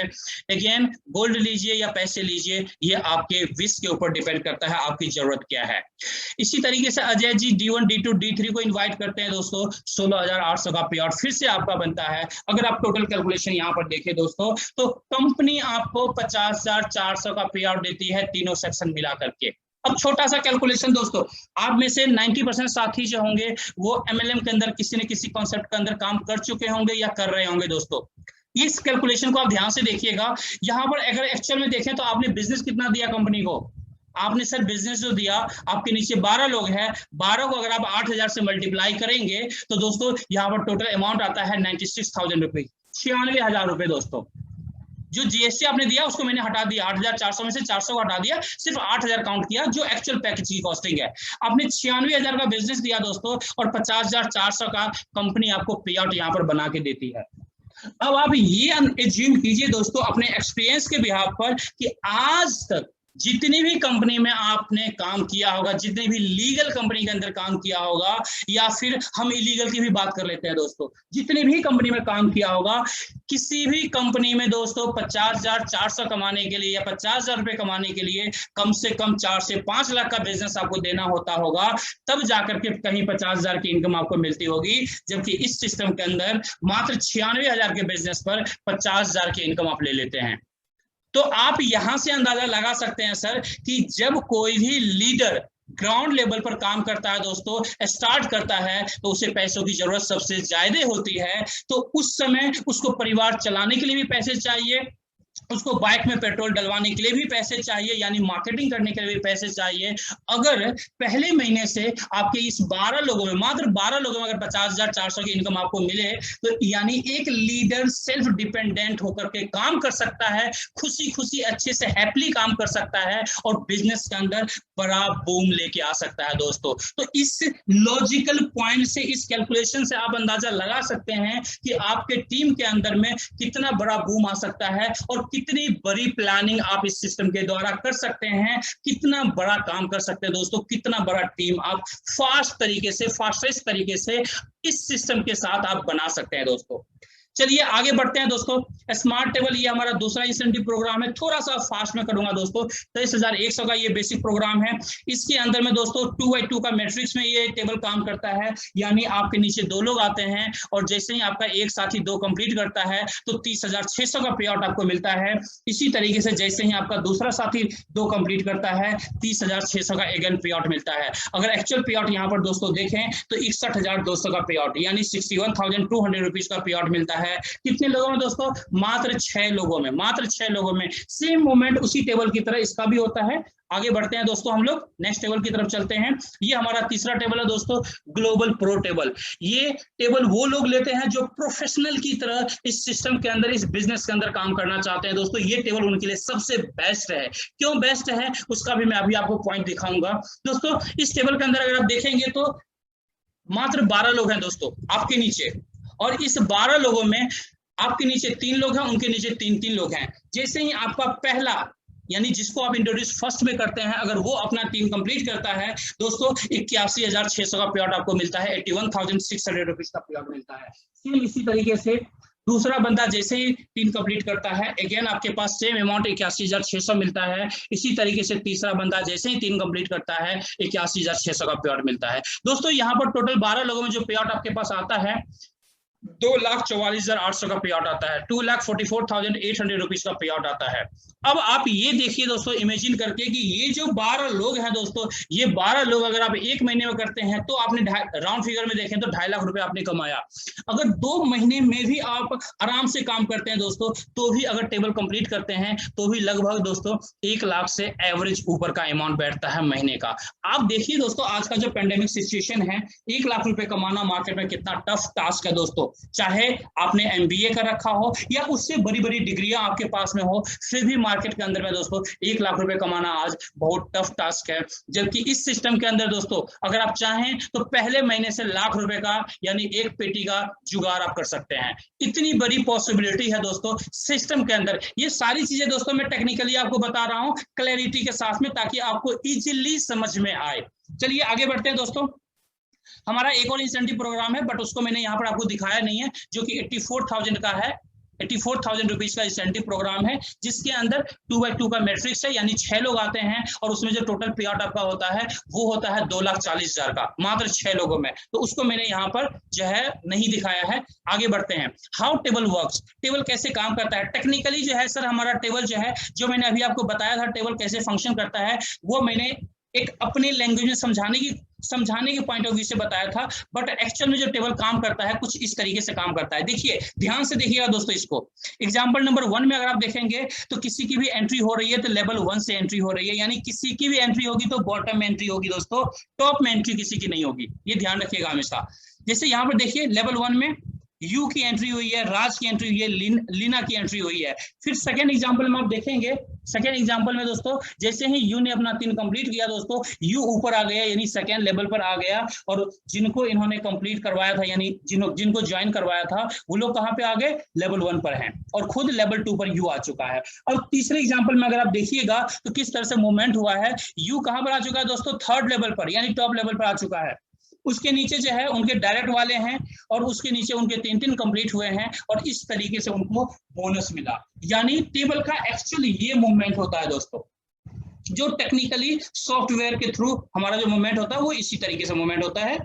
अगेन गोल्ड लीजिए या पैसे लीजिए, ये आपके विश के ऊपर डिपेंड करता है, आपकी जरूरत क्या है। इसी तरीके से Ajay ji D1, D2, D3 को इन्वाइट करते हैं दोस्तों, 16,800 का पे आउट फिर से आपका बनता है। अगर आप टोटल कैलकुलेशन यहाँ पर देखें दोस्तों, तो कंपनी आपको 50,400 का पे आउट देती है तीनों सेक्शन मिला करके। अब छोटा सा कैलकुलेशन दोस्तों, आप में से 90% साथी जो होंगे वो MLM के अंदर किसी न किसी कॉन्सेप्ट के अंदर काम कर चुके होंगे या कर रहे होंगे दोस्तों। इस कैलकुलेशन को आप ध्यान से देखिएगा। यहाँ पर अगर एक्चुअल में देखें तो आपने बिजनेस कितना दिया कंपनी को, आपने सर बिजनेस जो दिया, आपके नीचे 12 लोग हैं, 12 को अगर आप 8,000 से मल्टीप्लाई करेंगे तो दोस्तों यहाँ पर टोटल अमाउंट आता है 96,000 रुपए, 96,000 रुपए दोस्तों। जो GST आपने दिया उसको मैंने हटा दिया, 8,400 में से 400 को हटा दिया, सिर्फ 8,000 काउंट किया जो एक्चुअल पैकेज की कॉस्टिंग है। आपने 96,000 का बिजनेस दिया दोस्तों और 50,400 का कंपनी आपको पे आउट यहाँ पर बना के देती है। अब आप ये एज्यूम कीजिए दोस्तों अपने एक्सपीरियंस के बिहाफ पर कि आज तक जितनी भी कंपनी में आपने काम किया होगा, जितनी भी लीगल कंपनी के अंदर काम किया होगा, या फिर हम इलीगल की भी बात कर लेते हैं दोस्तों, जितनी भी कंपनी में काम किया होगा, किसी भी कंपनी में दोस्तों 50,400 कमाने के लिए या 50,000 रुपए कमाने के लिए कम से कम 4 से 5 लाख का बिजनेस आपको देना होता होगा, तब जाकर के कहीं 50,000 की इनकम आपको मिलती होगी। जबकि इस सिस्टम के अंदर मात्र 96,000 के बिजनेस पर 50,000 की इनकम आप ले लेते हैं। तो आप यहां से अंदाजा लगा सकते हैं सर कि जब कोई भी लीडर ग्राउंड लेवल पर काम करता है दोस्तों, स्टार्ट करता है, तो उसे पैसों की जरूरत सबसे ज्यादा होती है। तो उस समय उसको परिवार चलाने के लिए भी पैसे चाहिए, उसको बाइक में पेट्रोल डलवाने के लिए भी पैसे चाहिए, यानी मार्केटिंग करने के लिए भी पैसे चाहिए। अगर पहले महीने से आपके इस 12 लोगों में, मात्र 12 लोगों में अगर 50,400 की इनकम आपको मिले, तो यानी एक लीडर सेल्फ डिपेंडेंट होकर के काम कर सकता है, खुशी खुशी अच्छे से हैप्पीली काम कर सकता है और बिजनेस के अंदर बड़ा बूम लेके आ सकता है दोस्तों। तो इस लॉजिकल पॉइंट से, इस कैलकुलेशन से आप अंदाजा लगा सकते हैं कि आपके टीम के अंदर में कितना बड़ा बूम आ सकता है और कितनी बड़ी प्लानिंग आप इस सिस्टम के द्वारा कर सकते हैं, कितना बड़ा काम कर सकते हैं दोस्तों, कितना बड़ा टीम आप फास्टेस्ट तरीके से इस सिस्टम के साथ आप बना सकते हैं दोस्तों। चलिए आगे बढ़ते हैं दोस्तों। स्मार्ट टेबल ये हमारा दूसरा इंसेंटिव प्रोग्राम है, थोड़ा सा फास्ट में करूंगा दोस्तों। 23,100 का ये बेसिक प्रोग्राम है। इसके अंदर में दोस्तों 2x2 का मैट्रिक्स में ये टेबल काम करता है, यानी आपके नीचे 2 लोग आते हैं और जैसे ही आपका एक साथी 2 कंप्लीट करता है तो 30,600 का पे आउट आपको मिलता है। इसी तरीके से जैसे ही आपका दूसरा साथी 2 कंप्लीट करता है 30,600 का अगेन पे आउट मिलता है। अगर एक्चुअल पे आउट यहाँ पर दोस्तों देखें तो 61,200 का पे आउट, यानी 61,200 रुपीज का पे आउट मिलता है। कितने लोगों में दोस्तों? मात्र 6 लोगों में, मात्र 6 लोगों में। सेम मूवमेंट उसी टेबल की तरह इसका भी होता है। आगे बढ़ते हैं दोस्तों, हम लोग नेक्स्ट टेबल की तरफ चलते हैं। ये हमारा तीसरा टेबल है दोस्तों, ग्लोबल प्रो टेबल। ये टेबल वो लोग लेते हैं जो प्रोफेशनल की तरह इस सिस्टम के अंदर, इस बिजनेस के अंदर काम करना चाहते हैं दोस्तों। ये टेबल उनके लिए सबसे बेस्ट है। क्यों बेस्ट है उसका भी मैं अभी आपको पॉइंट दिखाऊंगा दोस्तों। इस टेबल के अंदर अगर आप देखेंगे तो मात्र 12 लोग हैं दोस्तों आपके नीचे, और इस 12 लोगों में आपके नीचे 3 लोग हैं, उनके नीचे 3 लोग हैं। जैसे ही आपका पहला, यानी जिसको आप इंट्रोड्यूस फर्स्ट में करते हैं, अगर वो अपना टीम कंप्लीट करता है दोस्तों 81,600 का पे आउट आपको मिलता है, 81,600 रुपीज का पे आउट मिलता है। सेम इसी तरीके से दूसरा बंदा जैसे ही टीम कंप्लीट करता है, अगेन आपके पास सेम अमाउंट 81,600 मिलता है। इसी तरीके से तीसरा बंदा जैसे ही टीम कंप्लीट करता है 81,600 का पे आउट मिलता है। दोस्तों यहाँ पर टोटल 12 लोगों में जो पे आउट आपके पास आता है 2,44,800 का पे आउट आता है, 2,44,800 रुपीज का पे आउट आता है। अब आप ये देखिए दोस्तों, इमेजिन करके कि ये जो 12 लोग हैं दोस्तों, ये 12 लोग अगर आप 1 महीने में करते हैं तो आपने राउंड फिगर में देखें तो 2.5 लाख रुपए आपने कमाया। अगर 2 महीने में भी आप आराम से काम करते हैं दोस्तों, तो भी अगर टेबल कंप्लीट करते हैं तो भी लगभग दोस्तों 1 लाख से एवरेज ऊपर का अमाउंट बैठता है महीने का। आप देखिए दोस्तों, आज का जो पेंडेमिक सिचुएशन है, 1 लाख रुपए कमाना मार्केट में कितना टफ टास्क है दोस्तों। चाहे आपने MBA कर रखा हो या उससे बड़ी बड़ी डिग्रियां आपके पास में हो, फिर भी मार्केट के अंदर में दोस्तों 1 लाख रुपए कमाना आज बहुत टफ टास्क है। जबकि इस सिस्टम के अंदर दोस्तों अगर आप चाहें तो पहले महीने से लाख रुपए का यानी एक पेटी का जुगाड़ आप कर सकते हैं। इतनी बड़ी पॉसिबिलिटी है दोस्तों सिस्टम के अंदर। ये सारी चीजें दोस्तों मैं टेक्निकली आपको बता रहा हूं क्लैरिटी के साथ में, ताकि आपको इजीली समझ में आए। चलिए आगे बढ़ते हैं दोस्तों। हमारा एक और इंसेंटिव प्रोग्राम है, बट उसको मैंने यहाँ पर आपको दिखाया नहीं है, जो कि 84,000 का है। 84,000 रुपीज का इंसेंटिव प्रोग्राम है, जिसके अंदर 2x2 का मैट्रिक्स है, यानी 6 लोग आते हैं और उसमें जो टोटल पे आउट आपका होता है वो होता है 2,40,000 का, मात्र 6 लोगों में। तो उसको मैंने यहाँ पर जो है नहीं दिखाया है। आगे बढ़ते हैं। हाउ टेबल वर्क्स, टेबल कैसे काम करता है टेक्निकली जो है सर। हमारा टेबल जो है, जो मैंने अभी आपको बताया था टेबल कैसे फंक्शन करता है, वो मैंने एक अपनी लैंग्वेज में समझाने के पॉइंट ऑफ व्यू से बताया था, बट एक्चुअल में जो टेबल काम करता है कुछ इस तरीके से काम करता है। देखिए, ध्यान से देखिएगा दोस्तों इसको। एग्जांपल नंबर 1 में अगर आप देखेंगे तो किसी की भी एंट्री हो रही है तो लेवल 1 से एंट्री हो रही है, यानी किसी की भी एंट्री होगी तो बॉटम में एंट्री होगी दोस्तों, टॉप में एंट्री किसी की नहीं होगी। ये ध्यान रखिएगा हमेशा। जैसे यहाँ पर देखिए लेवल 1 में यू की एंट्री हुई है, राज की एंट्री हुई है, लीना की एंट्री हुई है। फिर सेकेंड एग्जांपल में आप देखेंगे, सेकेंड एग्जांपल में दोस्तों जैसे ही यू ने अपना 3 कंप्लीट किया दोस्तों, यू ऊपर आ गया यानी सेकेंड लेवल पर आ गया, और जिनको इन्होंने कंप्लीट करवाया था यानी जिनको ज्वाइन करवाया था वो लोग कहाँ पे आ गए, लेवल 1 पर हैं, और खुद लेवल 2 पर यू आ चुका है। और तीसरे एग्जाम्पल में अगर आप देखिएगा तो किस तरह से मूवमेंट हुआ है, यू कहाँ पर आ चुका है दोस्तों, 3rd लेवल पर यानी टॉप लेवल पर आ चुका है। उसके नीचे जो है उनके डायरेक्ट वाले हैं, और उसके नीचे उनके 3 कंप्लीट हुए हैं, और इस तरीके से उनको बोनस मिला। यानी टेबल का एक्चुअली ये मूवमेंट होता है दोस्तों, जो टेक्निकली सॉफ्टवेयर के थ्रू हमारा जो मूवमेंट होता है वो इसी तरीके से मूवमेंट होता है।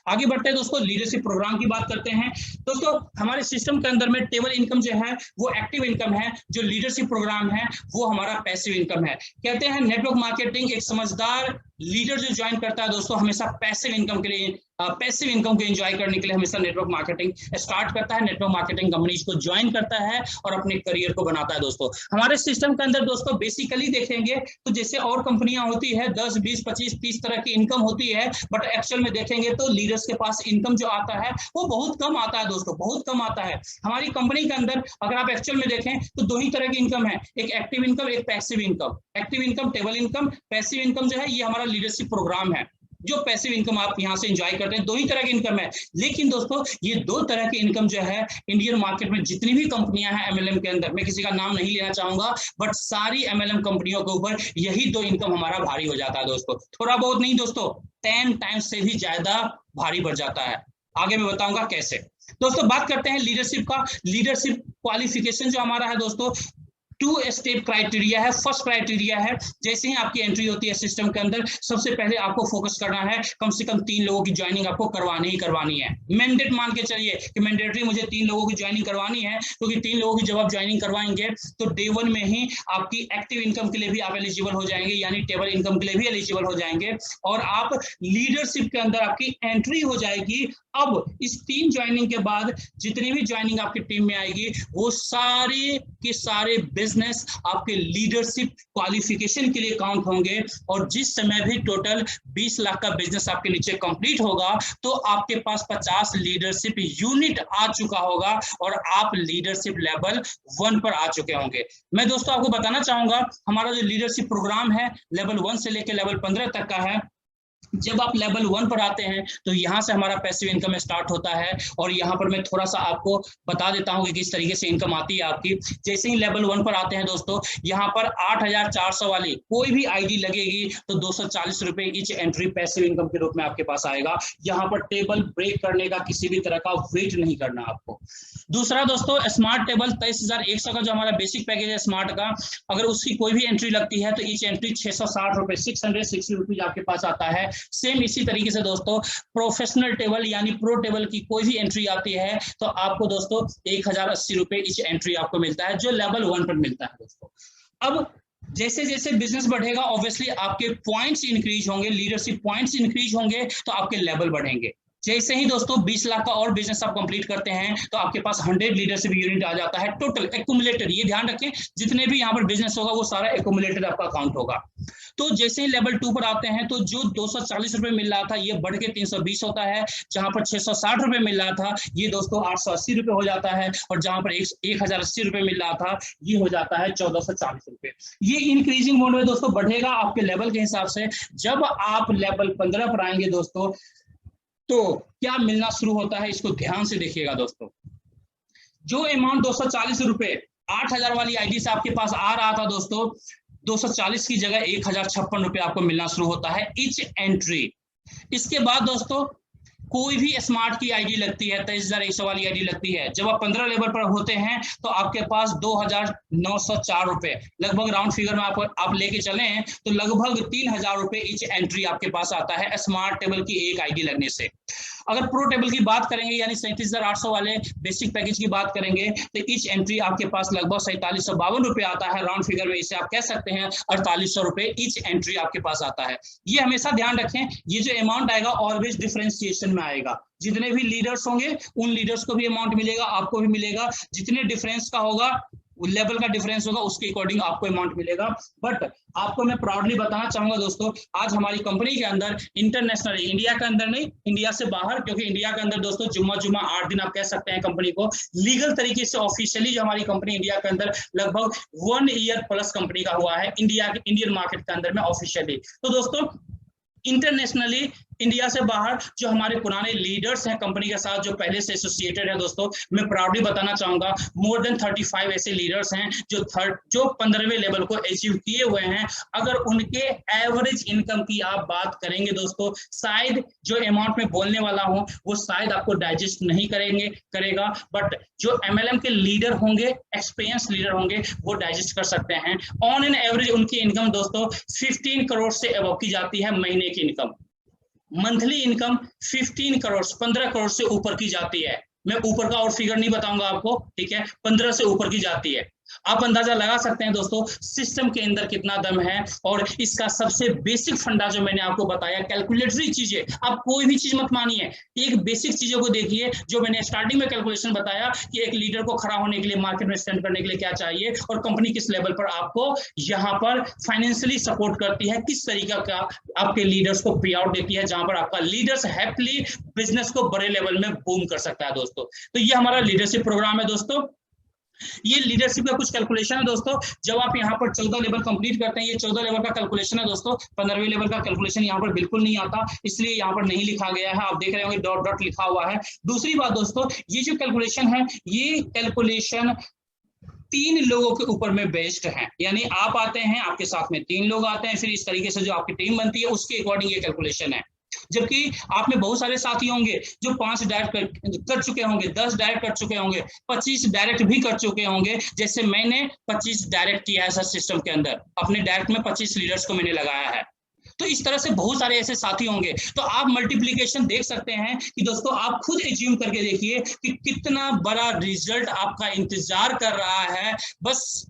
आगे बढ़ते हैं दोस्तों, लीडरशिप प्रोग्राम की बात करते हैं। दोस्तों हमारे सिस्टम के अंदर में टेबल इनकम जो है वो एक्टिव इनकम है, जो लीडरशिप प्रोग्राम है वो हमारा पैसिव इनकम है। कहते हैं नेटवर्क मार्केटिंग एक समझदार लीडर जो ज्वाइन करता है दोस्तों हमेशा पैसिव इनकम के लिए, पैसिव इनकम को एंजॉय करने के लिए हमेशा नेटवर्क मार्केटिंग स्टार्ट करता है, नेटवर्क मार्केटिंग कंपनीज को ज्वाइन करता है और अपने करियर को बनाता है। दोस्तों हमारे सिस्टम के अंदर दोस्तों बेसिकली देखेंगे तो जैसे और कंपनियां होती है 10, 20, 25, 30 तरह की इनकम होती है, बट एक्चुअल में देखेंगे तो लीडर्स के पास इनकम जो आता है वो बहुत कम आता है दोस्तों, बहुत कम आता है। हमारी कंपनी के अंदर अगर आप एक्चुअल में देखें तो 2 ही तरह की इनकम है, एक एक्टिव इनकम, एक passive income. Active income table income, passive income जो है ये हमारा लीडरशिप प्रोग्राम है, जो पैसिव इनकम आप यहां से एंजॉय करते हैं। 2 ही तरह की इनकम है, लेकिन दोस्तों ये 2 तरह की इनकम जो है इंडियन मार्केट में जितनी भी कंपनियां हैं एमएलएम के अंदर, मैं किसी का नाम नहीं लेना चाहूंगा, बट सारी एमएलएम कंपनियों के ऊपर यही 2 इनकम हमारा भारी हो जाता है दोस्तों। थोड़ा बहुत नहीं दोस्तों, 10 टाइम्स से भी ज्यादा भारी बढ़ जाता है। आगे मैं बताऊंगा कैसे। दोस्तों बात करते हैं लीडरशिप का। लीडरशिप क्वालिफिकेशन जो हमारा है दोस्तों 2 स्टेप क्राइटेरिया है। फर्स्ट क्राइटेरिया है, जैसे ही आपकी एंट्री होती है सिस्टम के अंदर सबसे पहले आपको फोकस करना है कम से कम 3 लोगों की ज्वाइनिंग आपको करवानी ही करवानी है। मैंडेट मान के चलिए कि मैंडेटरी मुझे 3 लोगों की ज्वाइनिंग करवानी है, क्योंकि 3 लोगों की जब आप ज्वाइनिंग करवाएंगे तो डे 1 में ही आपकी एक्टिव इनकम के लिए भी आप एलिजिबल हो जाएंगे, यानी टेबल इनकम के लिए भी एलिजिबल हो जाएंगे, और आप लीडरशिप के अंदर आपकी एंट्री हो जाएगी। अब इस 3 ज्वाइनिंग के बाद जितनी भी ज्वाइनिंग आपकी टीम में आएगी वो सारे के सारे बिजनेस आपके लीडरशिप क्वालिफिकेशन के लिए काउंट होंगे, और जिस समय भी टोटल 20 लाख का बिजनेस आपके नीचे कंप्लीट होगा तो आपके पास 50 लीडरशिप यूनिट आ चुका होगा और आप लीडरशिप लेवल 1 पर आ चुके होंगे। मैं दोस्तों आपको बताना चाहूंगा हमारा जो लीडरशिप प्रोग्राम है लेवल 1 से लेकर लेवल 15 तक का है। जब आप लेवल 1 पर आते हैं तो यहाँ से हमारा पैसिव इनकम स्टार्ट होता है, और यहाँ पर मैं थोड़ा सा आपको बता देता हूँ कि किस तरीके से इनकम आती है आपकी। जैसे ही लेवल 1 पर आते हैं दोस्तों, यहाँ पर 8,400 वाली कोई भी आईडी लगेगी तो 240 रुपए ईच एंट्री पैसिव इनकम के रूप में आपके पास आएगा। यहाँ पर टेबल ब्रेक करने का किसी भी तरह का वेट नहीं करना आपको। दूसरा दोस्तों स्मार्ट टेबल 23,100 का जो हमारा बेसिक पैकेज है स्मार्ट का, अगर उसकी कोई भी एंट्री लगती है तो ईच एंट्री 660 रुपए 660 रुपीज आपके पास आता है। सेम इसी तरीके से दोस्तों प्रोफेशनल टेबल यानी प्रो टेबल की कोई भी एंट्री आती है तो आपको दोस्तों 1,080 रुपए ईच एंट्री आपको मिलता है, जो लेवल 1 पर मिलता है दोस्तों। अब जैसे जैसे बिजनेस बढ़ेगा ऑब्वियसली आपके पॉइंट्स इंक्रीज होंगे, लीडरशिप पॉइंट्स इंक्रीज होंगे तो आपके लेवल बढ़ेंगे। जैसे ही दोस्तों 20 लाख का और बिजनेस आप कंप्लीट करते हैं तो आपके पास 100 लीडरशिप यूनिट आ जाता है टोटल एक्यूमुलेटेड। ये ध्यान रखें जितने भी यहाँ पर बिजनेस होगा वो सारा एक्यूमुलेटेड आपका अकाउंट होगा। तो जैसे ही लेवल 2 पर आते हैं तो जो 240 रुपए मिल रहा था ये बढ़ के 320 होता है, जहां पर 660 रुपए मिल रहा था ये दोस्तों 880 रुपए हो जाता है, और जहां पर 1080 रुपए मिल रहा था ये हो जाता है 1440 रुपए। ये इंक्रीजिंग मोड में दोस्तों बढ़ेगा आपके लेवल के हिसाब से। जब आप लेवल 15 पर आएंगे दोस्तों तो क्या मिलना शुरू होता है, इसको ध्यान से देखिएगा दोस्तों। जो अमाउंट 240 रुपए 8000 वाली आईडी से आपके पास आ रहा था दोस्तों, 240 की जगह 1056 रुपए आपको मिलना शुरू होता है ईच एंट्री। इसके बाद दोस्तों कोई भी स्मार्ट की आईडी लगती है, 23100 वाली आईडी लगती है, जब आप 15 लेवल पर होते हैं तो आपके पास 2904 रुपए, लगभग राउंड फिगर में आप लेके चले हैं तो लगभग 3000 रुपए ईच एंट्री आपके पास आता है स्मार्ट टेबल की एक आईडी लगने से। अगर प्रो टेबल की बात करेंगे यानी 37800 वाले बेसिक पैकेज की बात करेंगे तो ईच एंट्री आपके पास लगभग 4752 रुपए आता है, राउंड फिगर में इसे आप कह सकते हैं 4800 रुपए ईच एंट्री आपके पास आता है। ये हमेशा ध्यान रखें, ये जो अमाउंट आएगा ऑलवेज डिफरेंशिएशन में आएगा। जितने भी लीडर्स होंगे उन लीडर्स को भी अमाउंट मिलेगा, आपको भी मिलेगा, जितने डिफरेंस का होगा लेवल का डिफरेंस होगा उसके अकॉर्डिंग आपको अमाउंट मिलेगा। बट आपको मैं प्राउडली बताना चाहूंगा दोस्तों, आज हमारी कंपनी के अंदर इंटरनेशनल, इंडिया के अंदर नहीं, इंडिया से बाहर, क्योंकि इंडिया के अंदर दोस्तों जुम्मा 8 दिन आप कह सकते हैं कंपनी को लीगल तरीके से ऑफिशियली जो हमारी कंपनी इंडिया के अंदर लगभग 1 ईयर प्लस कंपनी का हुआ है इंडियन मार्केट के अंदर में ऑफिशियली। तो दोस्तों इंटरनेशनली इंडिया से बाहर जो हमारे पुराने लीडर्स हैं कंपनी के साथ जो पहले से एसोसिएटेड है दोस्तों, मैं प्राउडली बताना चाहूंगा मोर देन 35 ऐसे लीडर्स हैं जो 15वें लेवल को अचीव किए हुए हैं। अगर उनके एवरेज इनकम की आप बात करेंगे दोस्तों, शायद जो अमाउंट में बोलने वाला हूं वो शायद आपको डाइजेस्ट नहीं करेगा, बट जो MLM के लीडर होंगे, एक्सपीरियंस लीडर होंगे, वो डाइजेस्ट कर सकते हैं। ऑन एन एवरेज उनकी इनकम दोस्तों 15 करोड़ से अबव की जाती है महीने की income. Monthly income 15 crore 15 crore से ऊपर की जाती है। मैं ऊपर का और फिगर नहीं बताऊंगा आपको, ठीक है, 15 से ऊपर की जाती है। आप अंदाजा लगा सकते हैं दोस्तों सिस्टम के अंदर कितना दम है। और इसका सबसे बेसिक फंडा जो मैंने आपको बताया, कैलकुलेटरी चीजें, आप कोई भी चीज मत मानिए, एक बेसिक चीजों को देखिए जो मैंने स्टार्टिंग में कैलकुलेशन बताया कि एक लीडर को खड़ा होने के लिए, मार्केट में स्टैंड करने के लिए क्या चाहिए, और कंपनी किस लेवल पर आपको यहाँ पर फाइनेंशियली सपोर्ट करती है, किस तरीका का आपके लीडर्स को पे आउट देती है, जहां पर आपका लीडर्स हैप्पीली बिजनेस को बड़े लेवल में बूम कर सकता है दोस्तों। तो ये हमारा लीडरशिप प्रोग्राम है दोस्तों। ये लीडरशिप का कुछ कैलकुलेशन है दोस्तों। जब आप यहाँ पर 14 लेवल कंप्लीट करते हैं, ये 14 लेवल का कैलकुलेशन है दोस्तों। 15वें लेवल का कैलकुलेशन यहाँ पर बिल्कुल नहीं आता, इसलिए यहाँ पर नहीं लिखा गया है। आप देख रहे होंगे डॉट डॉट लिखा हुआ है। दूसरी बात दोस्तों, ये जो कैलकुलेशन है, ये कैलकुलेशन 3 लोगों के ऊपर में बेस्ड है, यानी आप आते हैं, आपके साथ में 3 लोग आते हैं, फिर इस तरीके से जो आपकी टीम बनती है उसके अकॉर्डिंग ये कैलकुलेशन है। जबकि आप में बहुत सारे साथी होंगे जो 5 डायरेक्ट कर चुके होंगे, 10 डायरेक्ट कर चुके होंगे, 25 डायरेक्ट भी कर चुके होंगे, जैसे मैंने 25 डायरेक्ट किया है सर सिस्टम के अंदर, अपने डायरेक्ट में 25 लीडर्स को मैंने लगाया है। तो इस तरह से बहुत सारे ऐसे साथी होंगे। तो आप मल्टीप्लिकेशन देख सकते हैं कि दोस्तों आप खुद एज्यूम करके देखिए कि कितना बड़ा रिजल्ट आपका इंतजार कर रहा है। बस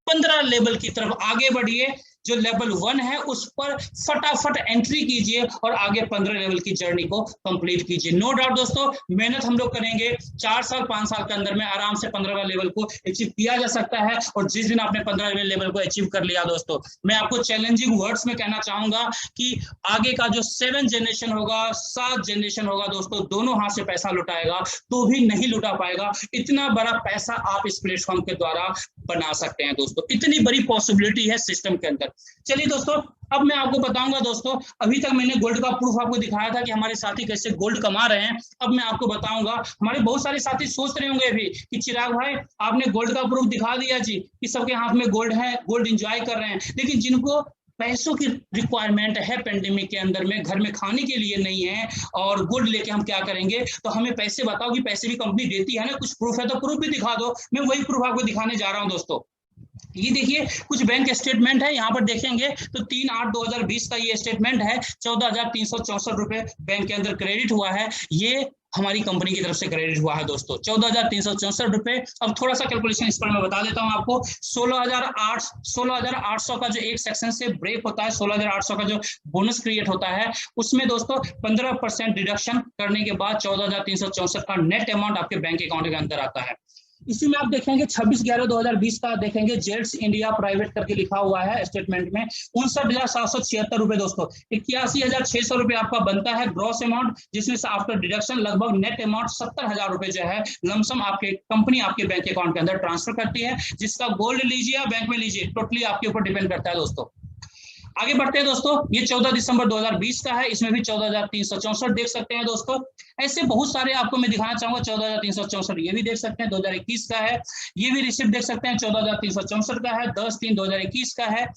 15 लेवल की तरफ आगे बढ़िए, जो लेवल 1 है उस पर फटाफट एंट्री कीजिए और आगे 15 लेवल की जर्नी को कंप्लीट कीजिए। नो डाउट दोस्तों, मेहनत हम लोग करेंगे, 4 साल 5 साल के अंदर में आराम से 15वां लेवल को अचीव किया जा सकता है। और जिस दिन आपने 15वें लेवल को अचीव कर लिया दोस्तों, मैं आपको चैलेंजिंग वर्ड्स में कहना चाहूंगा कि आगे का जो 7 जनरेशन होगा, 7 जनरेशन होगा दोस्तों, दोनों हाथ से पैसा लुटाएगा तो भी नहीं लुटा पाएगा। इतना बड़ा पैसा आप इस प्लेटफॉर्म के द्वारा बना सकते हैं दोस्तों, इतनी बड़ी पॉसिबिलिटी है सिस्टम के अंदर। चलिए दोस्तों, अब मैं आपको बताऊंगा दोस्तों, अभी तक मैंने गोल्ड का प्रूफ आपको दिखाया था कि हमारे साथी कैसे गोल्ड कमा रहे हैं। अब मैं आपको बताऊंगा, हमारे बहुत सारे साथी सोच रहे होंगे अभी कि चिराग भाई आपने गोल्ड का प्रूफ दिखा दिया जी कि सबके हाथ में गोल्ड है, गोल्ड एंजॉय कर रहे हैं, लेकिन जिनको पैसों की रिक्वायरमेंट है पेंडेमिक के अंदर में, घर में खाने के लिए नहीं है, और गोल्ड लेके हम क्या करेंगे, तो हमें पैसे बताओ कि पैसे भी कंपनी देती है ना, कुछ प्रूफ है तो प्रूफ भी दिखा दो। मैं वही प्रूफ आपको दिखाने जा रहा हूं दोस्तों। ये देखिए कुछ बैंक स्टेटमेंट है, यहाँ पर देखेंगे तो 3/8/2020 का ये स्टेटमेंट है। 14,364 रुपए बैंक के अंदर क्रेडिट हुआ है, ये हमारी कंपनी की तरफ से क्रेडिट हुआ है दोस्तों, 14,364 रुपए। अब थोड़ा सा कैलकुलेशन इस पर मैं बता देता हूं आपको। 16,800 का जो एक सेक्शन से ब्रेक होता है, 16,800 का जो बोनस क्रिएट होता है, उसमें दोस्तों 15% डिडक्शन करने के बाद 14,364 का नेट अमाउंट आपके बैंक अकाउंट के अंदर आता है। इसी में आप देखेंगे 26/11/2020 का देखेंगे जेट्स इंडिया प्राइवेट करके लिखा हुआ है स्टेटमेंट में 59,776 रुपए दोस्तों, 81,600 रुपए आपका बनता है ग्रॉस अमाउंट, जिसमें से आफ्टर डिडक्शन लगभग नेट अमाउंट 70,000 रुपए जो है लमसम आपके कंपनी आपके बैंक अकाउंट के अंदर ट्रांसफर करती है, जिसका गोल्ड लीजिए या बैंक में लीजिए टोटली आपके ऊपर डिपेंड करता है दोस्तों। आगे बढ़ते हैं दोस्तों, ये 14 दिसंबर 2020 का है, इसमें भी 14,364 देख सकते हैं दोस्तों। ऐसे बहुत सारे आपको मैं दिखाना चाहूंगा, 14,364 ये भी देख सकते हैं 2021 का है, ये भी रिसिप्ट देख सकते हैं 14,364 का है, 10/3/2021 का है,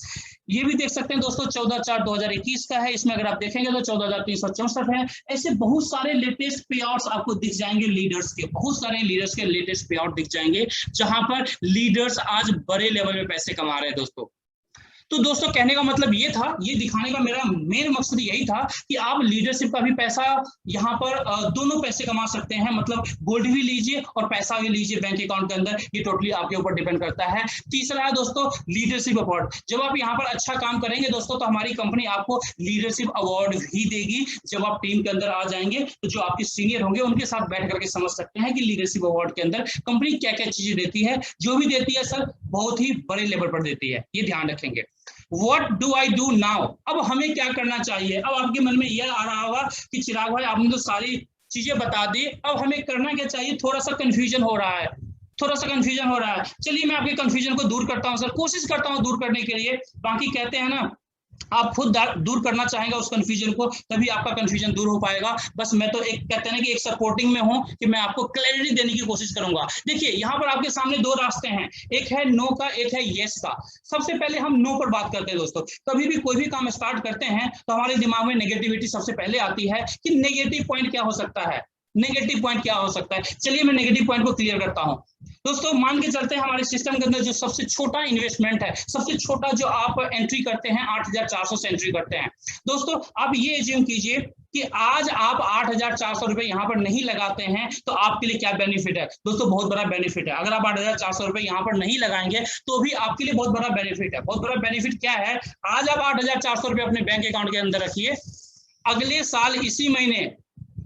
ये भी देख सकते हैं दोस्तों 14/4/2021 का है, इसमें अगर आप देखेंगे तो 14,364 है। ऐसे बहुत सारे लेटेस्ट पे आउट्स आपको दिख जाएंगे लीडर्स के, बहुत सारे लीडर्स के लेटेस्ट पे आउट दिख जाएंगे, जहां पर लीडर्स आज बड़े लेवल में पैसे कमा रहे हैं दोस्तों। तो दोस्तों कहने का मतलब ये था, ये दिखाने का मेरा मेन मकसद यही था कि आप लीडरशिप का भी पैसा यहाँ पर दोनों पैसे कमा सकते हैं, मतलब गोल्ड भी लीजिए और पैसा भी लीजिए बैंक अकाउंट के अंदर, ये टोटली आपके ऊपर डिपेंड करता है। तीसरा है दोस्तों लीडरशिप अवार्ड, जब आप यहाँ पर अच्छा काम करेंगे दोस्तों तो हमारी कंपनी आपको लीडरशिप अवार्ड भी देगी। जब आप टीम के अंदर आ जाएंगे तो जो आपके सीनियर होंगे उनके साथ बैठ करके समझ सकते हैं कि लीडरशिप अवार्ड के अंदर कंपनी क्या क्या चीजें देती है, जो भी देती है सर बहुत ही बड़े लेवल पर देती है, ये ध्यान रखेंगे। What do I do now? अब हमें क्या करना चाहिए? अब आपके मन में यह आ रहा होगा कि चिराग भाई आपने तो सारी चीजें बता दी, अब हमें करना क्या चाहिए? थोड़ा सा कंफ्यूजन हो रहा है, थोड़ा सा कंफ्यूजन हो रहा है। चलिए मैं आपके कंफ्यूजन को दूर करता हूं सर, कोशिश करता हूं दूर करने के लिए। बाकी कहते हैं ना आप खुद दूर करना चाहेंगे उस कंफ्यूजन को, तभी आपका कंफ्यूजन दूर हो पाएगा। बस मैं तो एक कहते हैं ना कि एक सपोर्टिंग में हूं कि मैं आपको क्लैरिटी देने की कोशिश करूंगा। देखिए यहाँ पर आपके सामने दो रास्ते हैं, एक है नो का, एक है यस का। सबसे पहले हम नो पर बात करते हैं दोस्तों। कभी भी कोई भी काम स्टार्ट करते हैं तो हमारे दिमाग में नेगेटिविटी सबसे पहले आती है कि नेगेटिव पॉइंट क्या हो सकता है, नेगेटिव पॉइंट क्या हो सकता है। चलिए मैं नेगेटिव पॉइंट को क्लियर करता हूं दोस्तों। मान के चलते हैं हमारे सिस्टम के अंदर जो सबसे छोटा इन्वेस्टमेंट है, सबसे छोटा जो आप एंट्री करते हैं 8,400 से एंट्री करते हैं दोस्तों। आप ये एज्यूम कीजिए कि आज आप 8,400 रुपए यहाँ पर नहीं लगाते हैं तो आपके लिए क्या बेनिफिट है दोस्तों? बहुत बड़ा बेनिफिट है। अगर आप 8,400 रुपए यहाँ पर नहीं लगाएंगे तो भी आपके लिए बहुत बड़ा बेनिफिट है। बहुत बड़ा बेनिफिट क्या है? आज आप 8,400 रुपए अपने बैंक अकाउंट के अंदर रखिए, अगले साल इसी महीने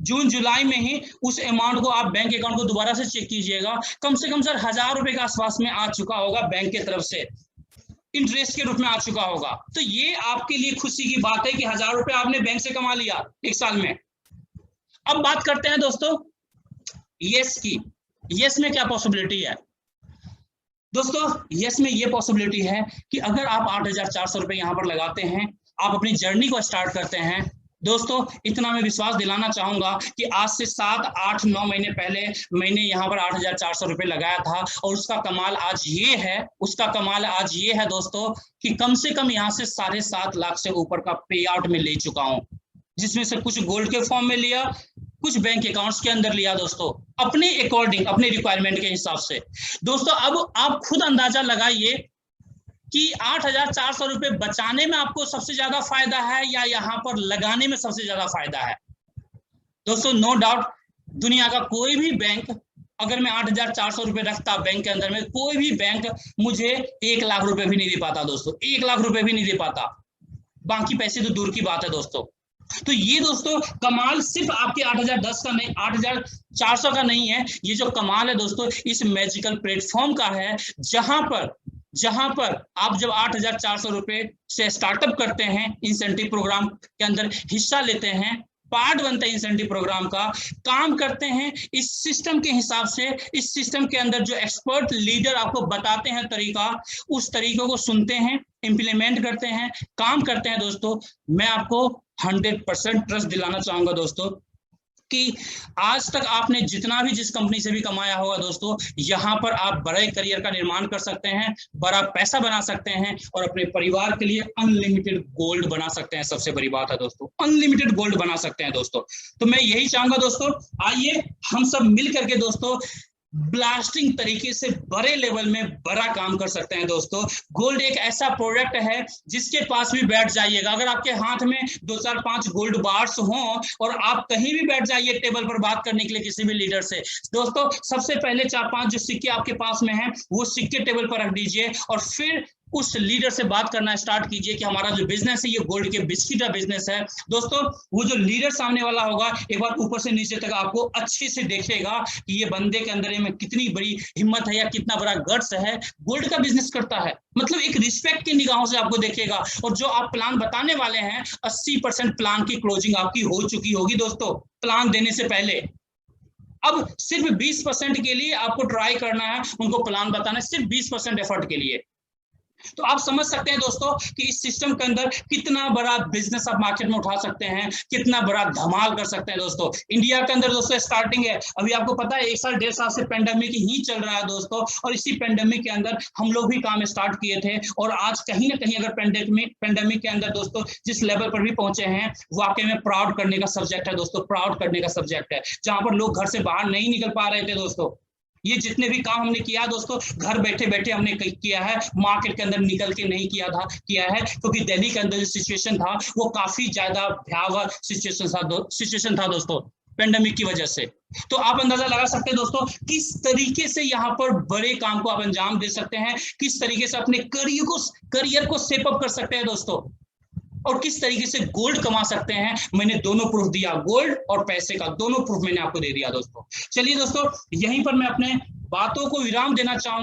जून जुलाई में ही उस अमाउंट को आप बैंक अकाउंट को दोबारा से चेक कीजिएगा, कम से कम सर 1,000 रुपए के आसपास में आ चुका होगा, बैंक की तरफ से इंटरेस्ट के रूप में आ चुका होगा। तो ये आपके लिए खुशी की बात है कि 1,000 रुपए आपने बैंक से कमा लिया एक साल में। अब बात करते हैं दोस्तों यस की। यस में क्या पॉसिबिलिटी है दोस्तों? यस में ये पॉसिबिलिटी है कि अगर आप 8,400 रुपए यहाँ पर लगाते हैं, आप अपनी जर्नी को स्टार्ट करते हैं दोस्तों, इतना मैं विश्वास दिलाना चाहूंगा कि आज से 7, 8, 9 महीने पहले मैंने यहाँ पर 8,400 रुपए लगाया था और उसका कमाल आज ये है, उसका कमाल आज ये है दोस्तों कि कम से कम यहाँ से 7.5 लाख से ऊपर का पे आउट में ले चुका हूँ, जिसमें से कुछ गोल्ड के फॉर्म में लिया, कुछ बैंक अकाउंट्स के अंदर लिया दोस्तों, अपने अकॉर्डिंग, अपने रिक्वायरमेंट के हिसाब से। दोस्तों अब आप खुद अंदाजा लगाइए कि 8,400 रुपए बचाने में आपको सबसे ज्यादा फायदा है या यहाँ पर लगाने में सबसे ज्यादा फायदा है दोस्तों? नो डाउट दुनिया का कोई भी बैंक, अगर मैं 8,400 रुपए रखता बैंक के अंदर में, कोई भी बैंक मुझे 1 लाख रुपए भी नहीं दे पाता दोस्तों, 1 लाख रुपए भी नहीं दे पाता। बाकी पैसे तो दूर की बात है दोस्तों। तो ये दोस्तों कमाल सिर्फ आपके 8,010 का नहीं, 8,400 का नहीं है, ये जो कमाल है दोस्तों इस मैजिकल प्लेटफॉर्म का है, जहां पर आप जब 8,400 रुपए से स्टार्टअप करते हैं, इंसेंटिव प्रोग्राम के अंदर हिस्सा लेते हैं, पार्ट बनते हैं इंसेंटिव प्रोग्राम का, काम करते हैं इस सिस्टम के हिसाब से, इस सिस्टम के अंदर जो एक्सपर्ट लीडर आपको बताते हैं तरीका, उस तरीकों को सुनते हैं, इंप्लीमेंट करते हैं, काम करते हैं दोस्तों, मैं आपको 100% ट्रस्ट दिलाना चाहूंगा दोस्तों कि आज तक आपने जितना भी जिस कंपनी से भी कमाया होगा दोस्तों, यहाँ पर आप बड़े करियर का निर्माण कर सकते हैं, बड़ा पैसा बना सकते हैं और अपने परिवार के लिए अनलिमिटेड गोल्ड बना सकते हैं। सबसे बड़ी बात है दोस्तों, अनलिमिटेड गोल्ड बना सकते हैं दोस्तों। तो मैं यही चाहूंगा दोस्तों, आइए हम सब मिल करके दोस्तों ब्लास्टिंग तरीके से बड़े लेवल में बड़ा काम कर सकते हैं दोस्तों। गोल्ड एक ऐसा प्रोडक्ट है जिसके पास भी बैठ जाइएगा, अगर आपके हाथ में 2, 4, 5 गोल्ड बार्स हों और आप कहीं भी बैठ जाइए टेबल पर बात करने के लिए किसी भी लीडर से दोस्तों, सबसे पहले 4-5 जो सिक्के आपके पास में हैं वो सिक्के टेबल पर रख दीजिए और फिर उस लीडर से बात करना स्टार्ट कीजिए कि हमारा जो बिजनेस है ये गोल्ड के बिस्किट का बिजनेस है। दोस्तों वो जो लीडर सामने वाला होगा एक बार ऊपर से नीचे तक आपको अच्छे से देखेगा कि ये बंदे के अंदर में कितनी बड़ी हिम्मत है या कितना बड़ा गट्स है, गोल्ड का बिजनेस करता है, मतलब एक रिस्पेक्ट की निगाहों से आपको देखेगा। और जो आप प्लान बताने वाले हैं 80% प्लान की क्लोजिंग आपकी हो चुकी होगी दोस्तों प्लान देने से पहले। अब सिर्फ 20% के लिए आपको ट्राई करना है, उनको प्लान बताना है, सिर्फ 20% एफर्ट के लिए। तो आप समझ सकते हैं दोस्तों कि इस सिस्टम के अंदर कितना बड़ा बिजनेस आप मार्केट में उठा सकते हैं, कितना बड़ा धमाल कर सकते हैं दोस्तों। इंडिया के अंदर दोस्तों स्टार्टिंग है, अभी आपको पता है 1 साल 1.5 साल से पेंडेमिक ही चल रहा है दोस्तों, और इसी पेंडेमिक के अंदर हम लोग भी काम स्टार्ट किए थे। और आज कहीं ना कहीं अगर पेंडेमिक के अंदर दोस्तों जिस लेवल पर भी पहुंचे हैं, वाकई में प्राउड करने का सब्जेक्ट है दोस्तों, प्राउड करने का सब्जेक्ट है। जहां पर लोग घर से बाहर नहीं निकल पा रहे थे दोस्तों, ये जितने भी काम हमने किया दोस्तों घर बैठे बैठे हमने किया है, मार्केट के अंदर निकल के नहीं किया है, क्योंकि दिल्ली के अंदर जो सिचुएशन था वो काफी ज्यादा भयावह सिचुएशन था दोस्तों पेंडेमिक की वजह से। तो आप अंदाजा लगा सकते हैं दोस्तों किस तरीके से यहाँ पर बड़े काम को आप अंजाम दे सकते हैं, किस तरीके से अपने करियर को सेप अप कर सकते हैं दोस्तों, और किस तरीके से गोल्ड कमा सकते हैं। मैंने दोनों प्रूफ दिया, गोल्ड और पैसे का दोनों प्रूफ मैंने आपको दे दिया दोस्तों। चलिए दोस्तों यहीं पर मैं अपने बातों को विराम देना चाहूंगा।